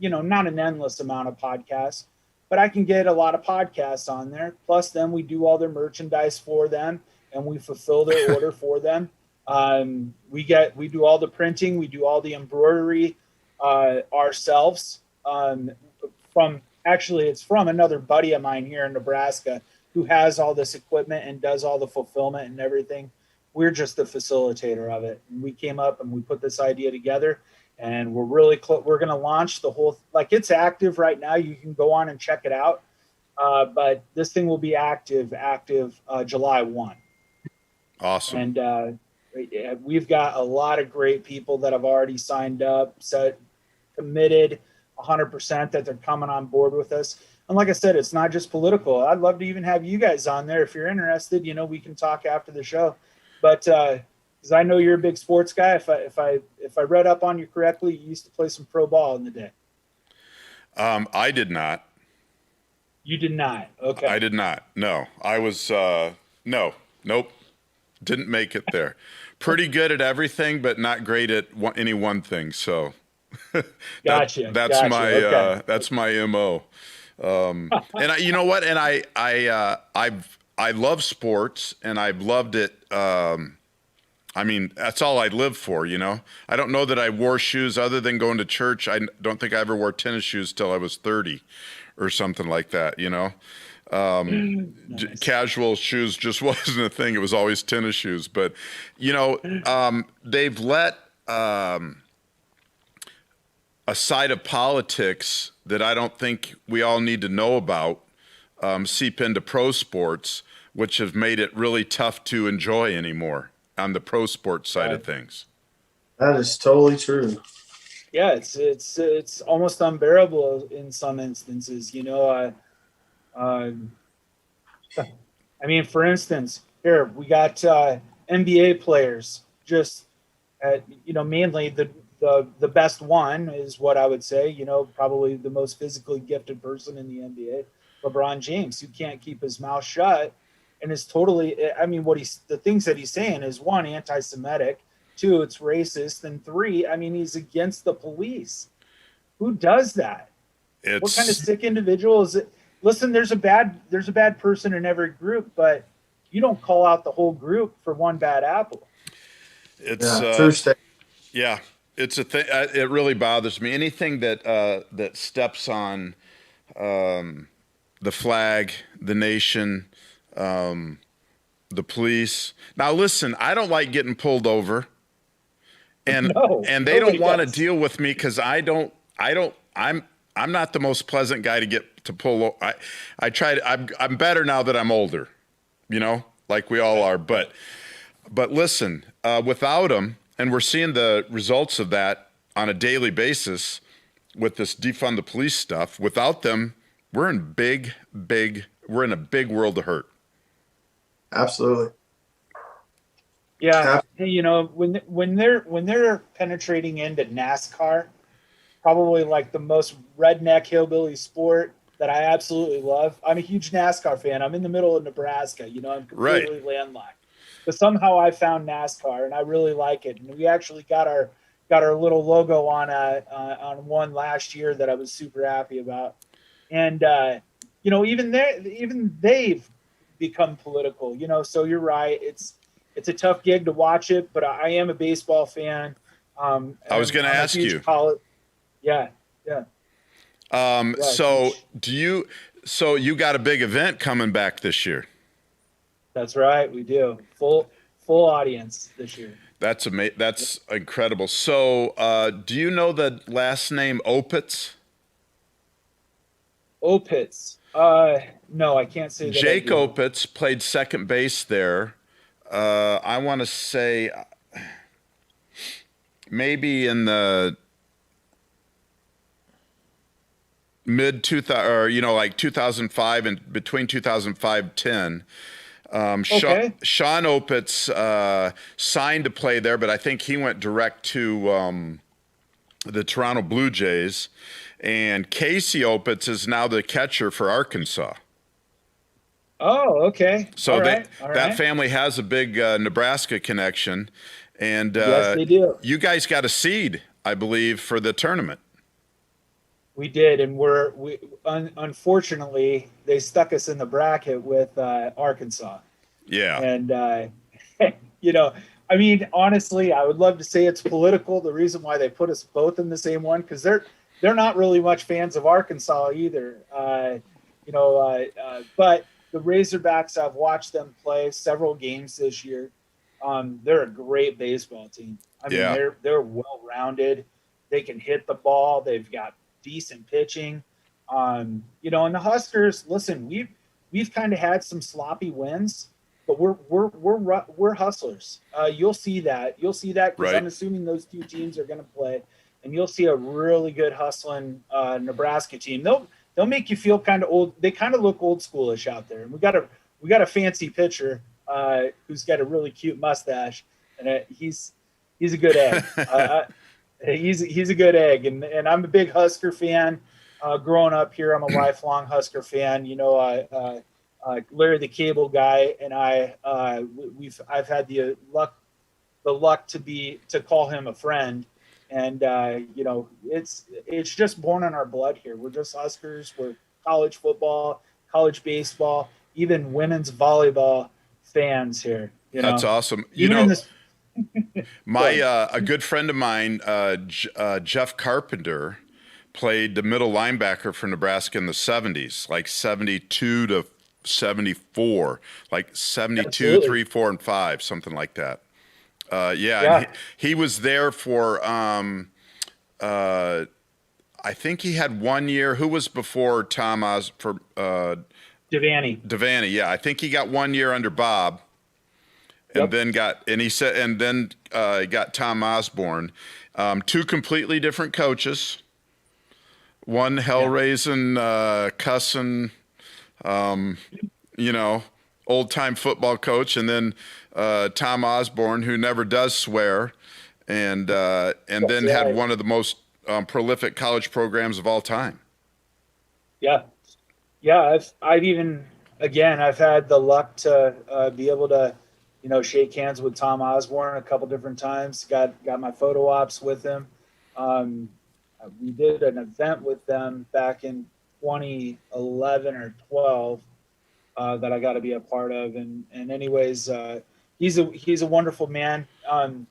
an endless amount of podcasts, but I can get a lot of podcasts on there. Plus, then we do all their merchandise for them and we fulfill their order for them. We do all the printing, we do all the embroidery ourselves. It's from another buddy of mine here in Nebraska who has all this equipment and does all the fulfillment and everything. We're just the facilitator of it. And we came up and we put this idea together, and we're really we're going to launch the whole, it's active right now. You can go on and check it out. But this thing will be active July 1. Awesome. And we've got a lot of great people that have already signed up, committed 100% that they're coming on board with us. And like I said, it's not just political. I'd love to even have you guys on there if you're interested. We can talk after the show. But because I know you're a big sports guy, if I read up on you correctly, you used to play some pro ball in the day. I did not. You did not. Okay. I did not. No, I was nope. Didn't make it there. Pretty good at everything, but not great at any one thing. So Gotcha. That's my Okay. that's my MO. And you know what? And I've I love sports, and I've loved it. I mean, that's all I live for, you know. I don't know that I wore shoes other than going to church. I don't think I ever wore tennis shoes till I was 30 or something like that, you know. Nice. Casual shoes just wasn't a thing. It was always tennis shoes. But, you know, they've let a side of politics that I don't think we all need to know about seep into pro sports, which have made it really tough to enjoy anymore on the pro sports side of things. That is totally true. Yeah, it's almost unbearable in some instances. You know, I mean, for instance, here we got NBA players. Just you know, mainly the best one is what I would say. You know, probably the most physically gifted person in the NBA, LeBron James, who can't keep his mouth shut, and is totally. I mean, the things that he's saying is, one, anti-Semitic, two, it's racist, and three, I mean, he's against the police. Who does that? What kind of sick individual is it? Listen, there's a bad person in every group, but you don't call out the whole group for one bad apple. It's True state. yeah, it's a thing. It really bothers me. Anything that steps on the flag, the nation, the police. Now, listen, I don't like getting pulled over, and No, they don't nobody want to does. deal with me because I'm not the most pleasant guy to get to pull. I try to. I'm better now that I'm older, you know, like we all are. But listen, without them, and we're seeing the results of that on a daily basis with this defund the police stuff. Without them, we're in a big world of hurt. Absolutely. Yeah, you know, when they're penetrating into NASCAR, probably like the most redneck hillbilly sport that I absolutely love. I'm a huge NASCAR fan. I'm in the middle of Nebraska. You know, I'm completely landlocked. But somehow I found NASCAR and I really like it. And we actually got our little logo on one last year that I was super happy about. And you know, even they've become political. You know, so you're right. It's a tough gig to watch it, but I am a baseball fan. I was going to ask you. Yeah. So you got a big event coming back this year? That's right, we do. Full audience this year. That's amazing. That's incredible. So, do you know the last name Opitz? Opitz. No, I can't say that. Jake Opitz played second base there. I want to say maybe in the mid 2000, or like 2005 and between 2005 10. Okay. Sean Opitz signed to play there, but I think he went direct to the Toronto Blue Jays. And Casey Opitz is now the catcher for Arkansas. Oh, okay. So All right. that family has a big Nebraska connection. And yes, they do. You guys got a seed, I believe, for the tournament. We did, and unfortunately they stuck us in the bracket with Arkansas. Yeah. And you know, I mean, honestly, I would love to say it's political. The reason why they put us both in the same one, because they're not really much fans of Arkansas either. You know, but the Razorbacks, I've watched them play several games this year. They're a great baseball team. I mean, they're well rounded. They can hit the ball. They've got decent pitching. You know, and the Huskers, listen, we've kind of had some sloppy wins, but we're hustlers. You'll see that because right. I'm assuming those two teams are going to play, and you'll see a really good hustling Nebraska team. They'll make you feel kind of old. They kind of look old schoolish out there, and we got a fancy pitcher who's got a really cute mustache, and he's a good egg. He's a good egg, and I'm a big Husker fan. Growing up here, I'm a lifelong Husker fan. You know, Larry the Cable Guy and I've had the luck to call him a friend, and you know, it's just born in our blood here. We're just Huskers. We're college football, college baseball, even women's volleyball fans here. You know, That's awesome. even in this. My a good friend of mine, Jeff Carpenter, played the middle linebacker for Nebraska in the 70s, like 72 to 74, like 72, Absolutely. 3, 4, and 5, something like that. Yeah, Yeah. and he was there for I think he had 1 year. Who was before Tom Devaney. Devaney? Yeah, I think he got 1 year under Bob, and Yep. then got Tom Osborne. Two completely different coaches. One hell-raising, cussing, old time football coach, and then Tom Osborne, who never does swear, and then had Right. one of the most prolific college programs of all time. Yeah. Yeah. I've even, again, I've had the luck to be able to, shake hands with Tom Osborne a couple different times. Got my photo ops with him. We did an event with them back in 2011 or 12 that I got to be a part of. And anyways, he's a wonderful man. And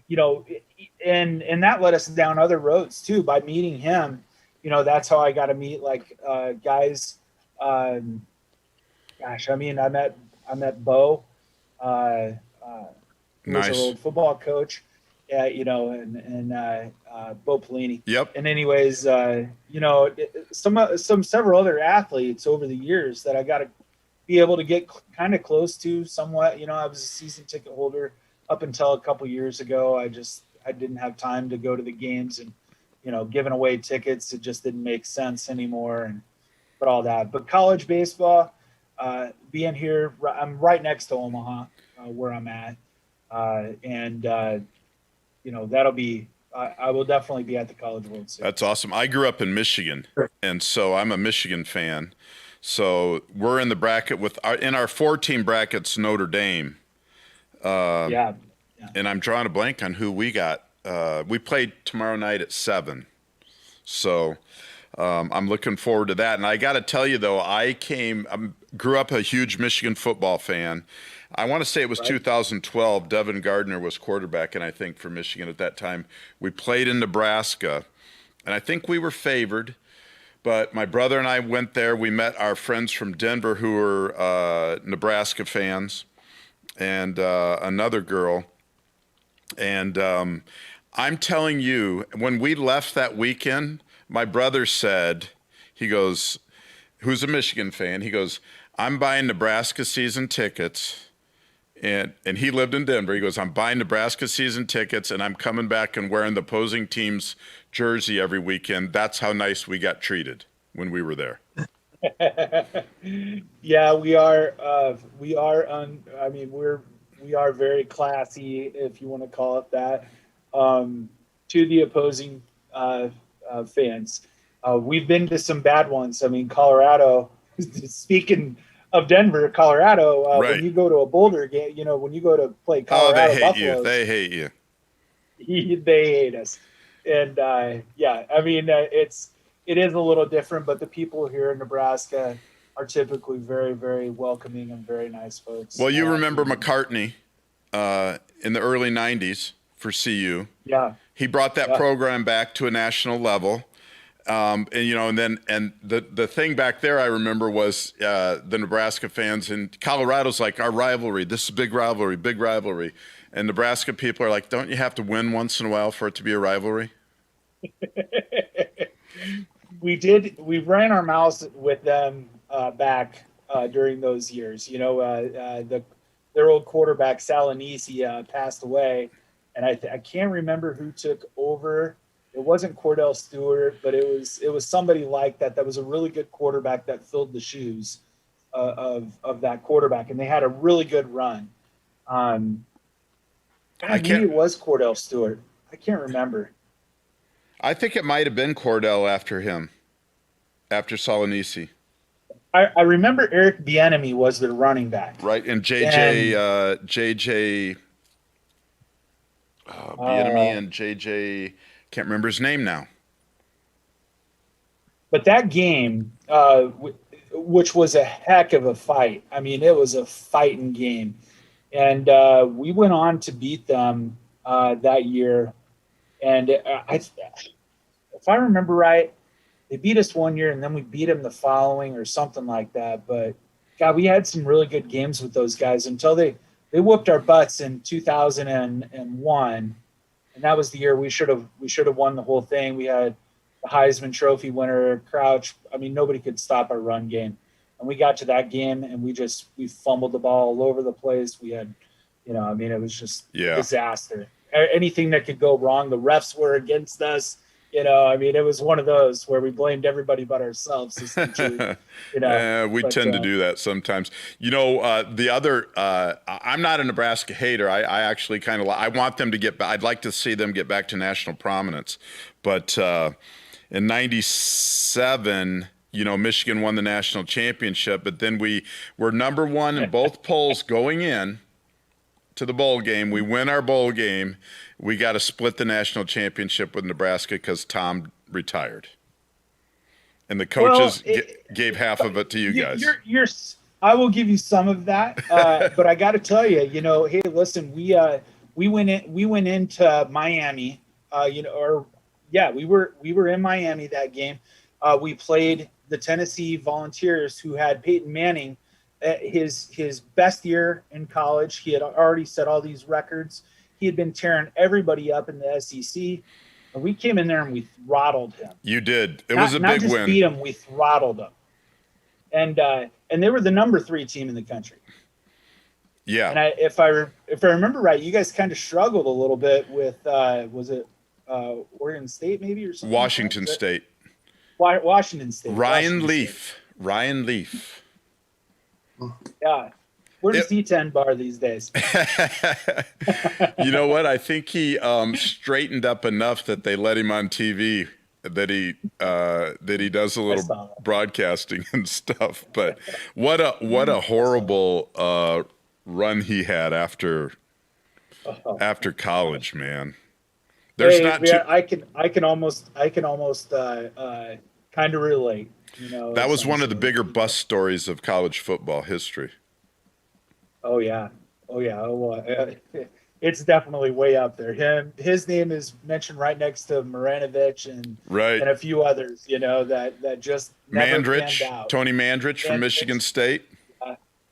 that led us down other roads too. By meeting him, that's how I got to meet like guys. I met Bo, who was Nice. our old football coach. Yeah, and Bo Pelini. Yep. And anyways, several other athletes over the years that I got to be able to get kind of close to somewhat. I was a season ticket holder up until a couple years ago. I didn't have time to go to the games and, giving away tickets. It just didn't make sense anymore. But all that. But college baseball, being here, I'm right next to Omaha, where I'm at. That'll be, I will definitely be at the College World Series. That's awesome. I grew up in Michigan, and so I'm a Michigan fan. So we're in the bracket in our 4-team brackets, Notre Dame. Yeah. And I'm drawing a blank on who we got. We play tomorrow night at 7. So I'm looking forward to that. And I got to tell you, though, I grew up a huge Michigan football fan. I want to say it was 2012. Devin Gardner was quarterbacking, I think, for Michigan at that time. We played in Nebraska, and I think we were favored. But my brother and I went there. We met our friends from Denver who were Nebraska fans, and another girl. And I'm telling you, when we left that weekend, my brother said, he goes, who's a Michigan fan, he goes, I'm buying Nebraska season tickets. And he lived in Denver. He goes, I'm buying Nebraska season tickets, and I'm coming back and wearing the opposing team's jersey every weekend. That's how nice we got treated when we were there. Yeah, we are. We are very classy, if you want to call it that, to the opposing fans. We've been to some bad ones. I mean, Colorado. Speaking of Denver, Colorado, Right. when you go to a Boulder game, when you go to play Colorado, Oh, they hate Buffaloes, you. They hate you. they hate us. And it is a little different, but the people here in Nebraska are typically very, very welcoming and very nice folks. Well, you remember McCartney in the early 90s for CU. Yeah. He brought that program back to a national level. And the thing back there I remember was the Nebraska fans, and Colorado's like, our rivalry. This is a big rivalry. And Nebraska people are like, don't you have to win once in a while for it to be a rivalry? We ran our mouths with them back during those years. Their old quarterback Salinisi passed away, and I can't remember who took over. It wasn't Cordell Stewart, but it was somebody like that. That was a really good quarterback that filled the shoes of that quarterback, and they had a really good run. Maybe it was Cordell Stewart. I can't remember. I think it might have been Cordell after him, after Salinisi. I remember Eric Bieniemy was their running back. Right, and JJ Bieniemy and JJ, can't remember his name now. But that game, which was a heck of a fight. I mean, it was a fighting game, and we went on to beat them that year. And if I remember right, they beat us one year, and then we beat them the following, or something like that. But God, we had some really good games with those guys until they whooped our butts in 2001, and that was the year we should have won the whole thing. We had the Heisman Trophy winner, Crouch. I mean, nobody could stop our run game. And we got to that game, and we fumbled the ball all over the place. We had, I mean, it was just disaster. Anything that could go wrong, the refs were against us. I mean, it was one of those where we blamed everybody but ourselves. We tend to do that sometimes. The other, I'm not a Nebraska hater. I actually I want them to get back. I'd like to see them get back to national prominence. But in '97, Michigan won the national championship, but then we were number one in both polls going in to the bowl game. We win our bowl game. We got to split the national championship with Nebraska because Tom retired. And the coaches gave half of it to you guys. I will give you some of that, but I got to tell you, hey, listen, we went into Miami, we were in Miami that game. We played the Tennessee Volunteers, who had Peyton Manning, his best year in college. He had already set all these records. He had been tearing everybody up in the SEC. And we came in there and we throttled him. You did. It was a big win. Not just beat him, we throttled him. And they were the number 3 team in the country. Yeah. And if I remember right, you guys kind of struggled a little bit with was it Oregon State maybe or something? Washington State. Washington State. Ryan Leaf. Yeah. Where's D10 bar these days? You know what? I think he straightened up enough that they let him on TV, that he does a little broadcasting and stuff. But what a horrible run he had after college, man. I can almost kind of relate. That was one of the bigger bust stories of college football history. Oh yeah. It's definitely way up there. His name is mentioned right next to Marinovic and a few others. That just never panned out. Tony Mandrich from Michigan State.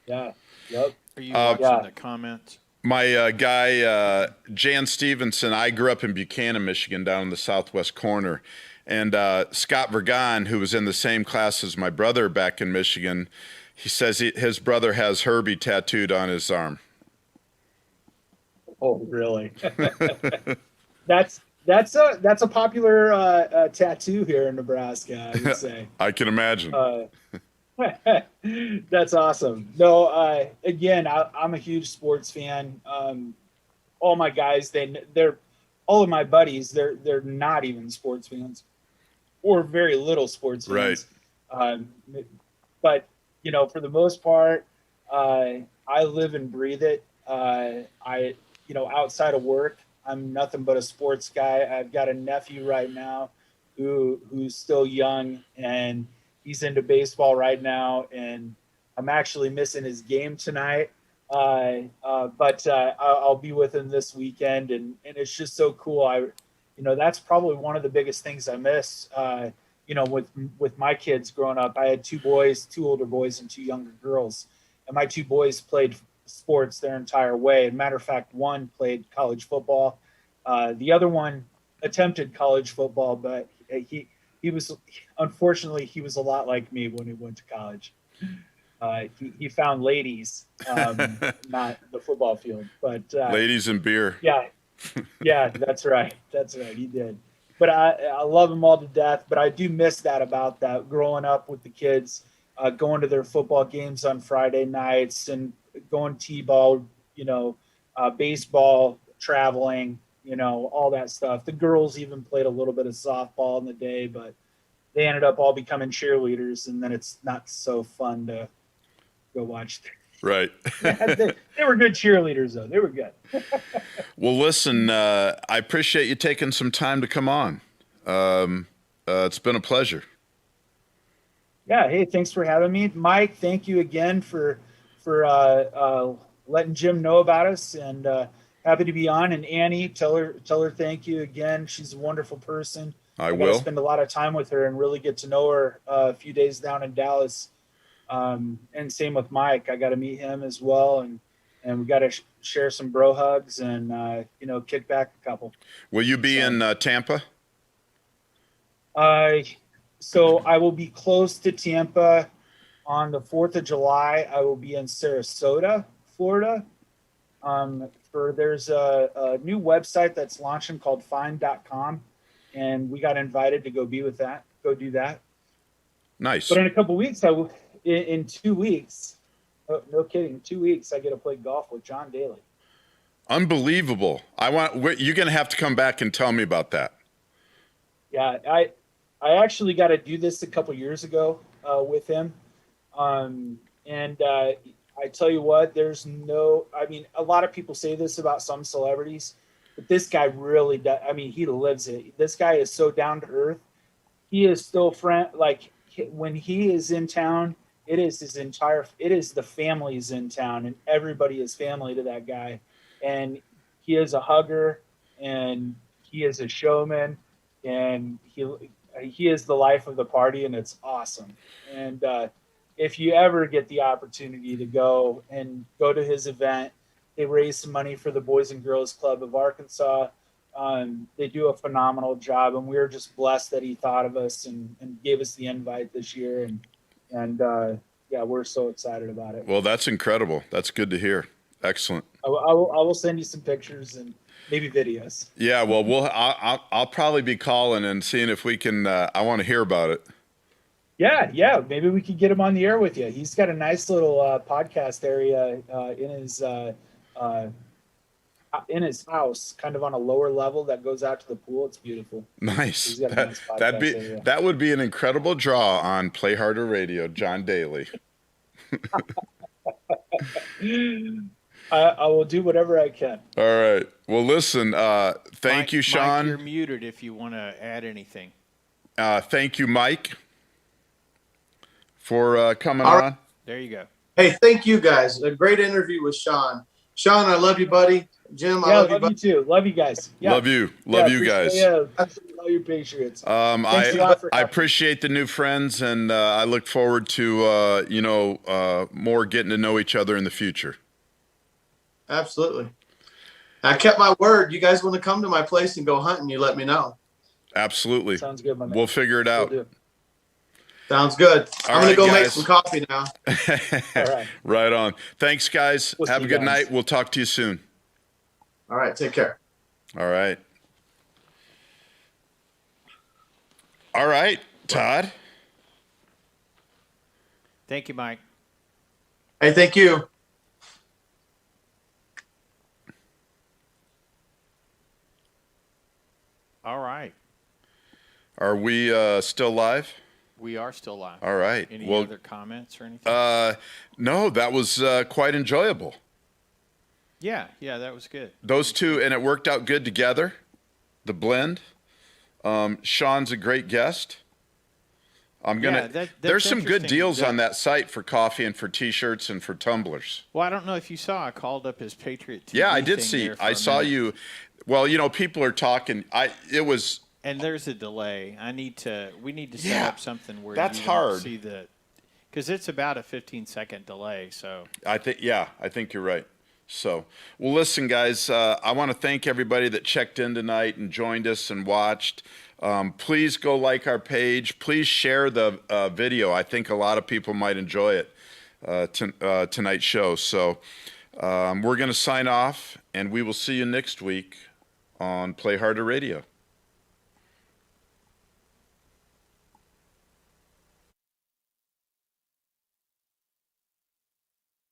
Yeah. Yep. Are you watching the comments? My guy Jan Stevenson. I grew up in Buchanan, Michigan, down in the southwest corner. And Scott Vergan, who was in the same class as my brother back in Michigan, he says his brother has Herbie tattooed on his arm. Oh, really? That's a popular tattoo here in Nebraska, I would say. I can imagine. That's awesome. No, again, I'm a huge sports fan. All my guys, they're all of my buddies. They're not even sports fans, or very little sports fans. Right. But for the most part, I live and breathe it. Outside of work, I'm nothing but a sports guy. I've got a nephew right now who's still young, and he's into baseball right now, and I'm actually missing his game tonight. But I'll be with him this weekend, and it's just so cool. That's probably one of the biggest things I miss. With my kids growing up, I had 2 boys, 2 older boys and 2 younger girls, and my 2 boys played sports their entire way. As a matter of fact, one played college football. The other one attempted college football, but he was, unfortunately, he was a lot like me when he went to college. He found ladies, not the football field, but ladies and beer. Yeah, that's right. He did. But I love them all to death. But I do miss that about that, growing up with the kids, going to their football games on Friday nights and going t-ball, baseball, traveling, all that stuff. The girls even played a little bit of softball in the day, but they ended up all becoming cheerleaders, and then it's not so fun to go watch. Right. They were good cheerleaders, though. They were good. Well, listen, I appreciate you taking some time to come on. It's been a pleasure. Yeah. Hey, thanks for having me, Mike. Thank you again for letting Jim know about us, and happy to be on. And Annie, tell her thank you again. She's a wonderful person. I I got to will. spend a lot of time with her and really get to know her a few days down in Dallas. And same with Mike. I got to meet him as well, and we got to share some bro hugs and kick back a couple. Will you be So- in Tampa? So I will be close to Tampa on the 4th of July. I will be in Sarasota, Florida. There's a new website that's launching called find.com, and we got invited to go do that. Nice. But in a couple weeks, in 2 weeks, no kidding, 2 weeks, I get to play golf with John Daly. Unbelievable. You're going to have to come back and tell me about that. Yeah, I actually got to do this a couple years ago with him. I tell you what, a lot of people say this about some celebrities, but this guy really does. I mean, he lives it. This guy is so down to earth. He is still when he is in town, it is the families in town, and everybody is family to that guy. And he is a hugger, and he is a showman, and he is the life of the party, and it's awesome. And if you ever get the opportunity to go to his event, they raise some money for the Boys and Girls Club of Arkansas. They do a phenomenal job, and we're just blessed that he thought of us and gave us the invite this year. And we're so excited about it. Well, that's incredible. That's good to hear. Excellent. I will send you some pictures and maybe videos. Yeah, well, I'll probably be calling and seeing if we can. I want to hear about it. Yeah. Maybe we could get him on the air with you. He's got a nice little podcast area in his house, kind of on a lower level that goes out to the pool. It's beautiful. Nice. He's got a nice podcast area. That would be an incredible draw on Play Harder Radio, John Daly. I will do whatever I can. All right. Well, listen. Thank you, Sean. Mike, you're muted if you want to add anything. Thank you, Mike, for coming All right. on. There you go. Hey, thank you guys. A great interview with Sean. Sean, I love you, buddy. Jim, I Yeah, love you, love buddy. you too. Love you guys. Yeah. Love you. Love you guys. Yeah, appreciate all your Patriots. Thanks a lot for I having appreciate the new friends, and I look forward to more getting to know each other in the future. Absolutely. I kept my word. You guys want to come to my place and go hunting, you let me know. Absolutely. Sounds good, my man. We'll figure it out. Will do. Sounds good. All I'm going to right, go make guys. some coffee now. All right. Right on. Thanks, guys. We'll Have see a you good guys. night. We'll talk to you soon. All right. Take care. All right. All right, Todd. Thank you, Mike. Hey, thank you. All right. Are we still live? We are still live. All right. Any Well, other comments or anything? no, that was quite enjoyable. yeah, that was good. Those two, and it worked out good together. The blend. Sean's a great guest. Yeah, that's there's some good interesting. deals on that site for coffee and for T-shirts and for tumblers. Well, I don't know if you saw. I called up his Patriot TV. Yeah, I did thing see. there for I a saw minute. you. Well, people are talking. It was. And there's a delay. We need to set Yeah, up something where that's you hard. don't see because it's about a 15-second delay. So I think you're right. So, well, listen, guys, I want to thank everybody that checked in tonight and joined us and watched. Please go like our page. Please share the video. I think a lot of people might enjoy it, tonight's show. So we're going to sign off, and we will see you next week on Play Harder Radio.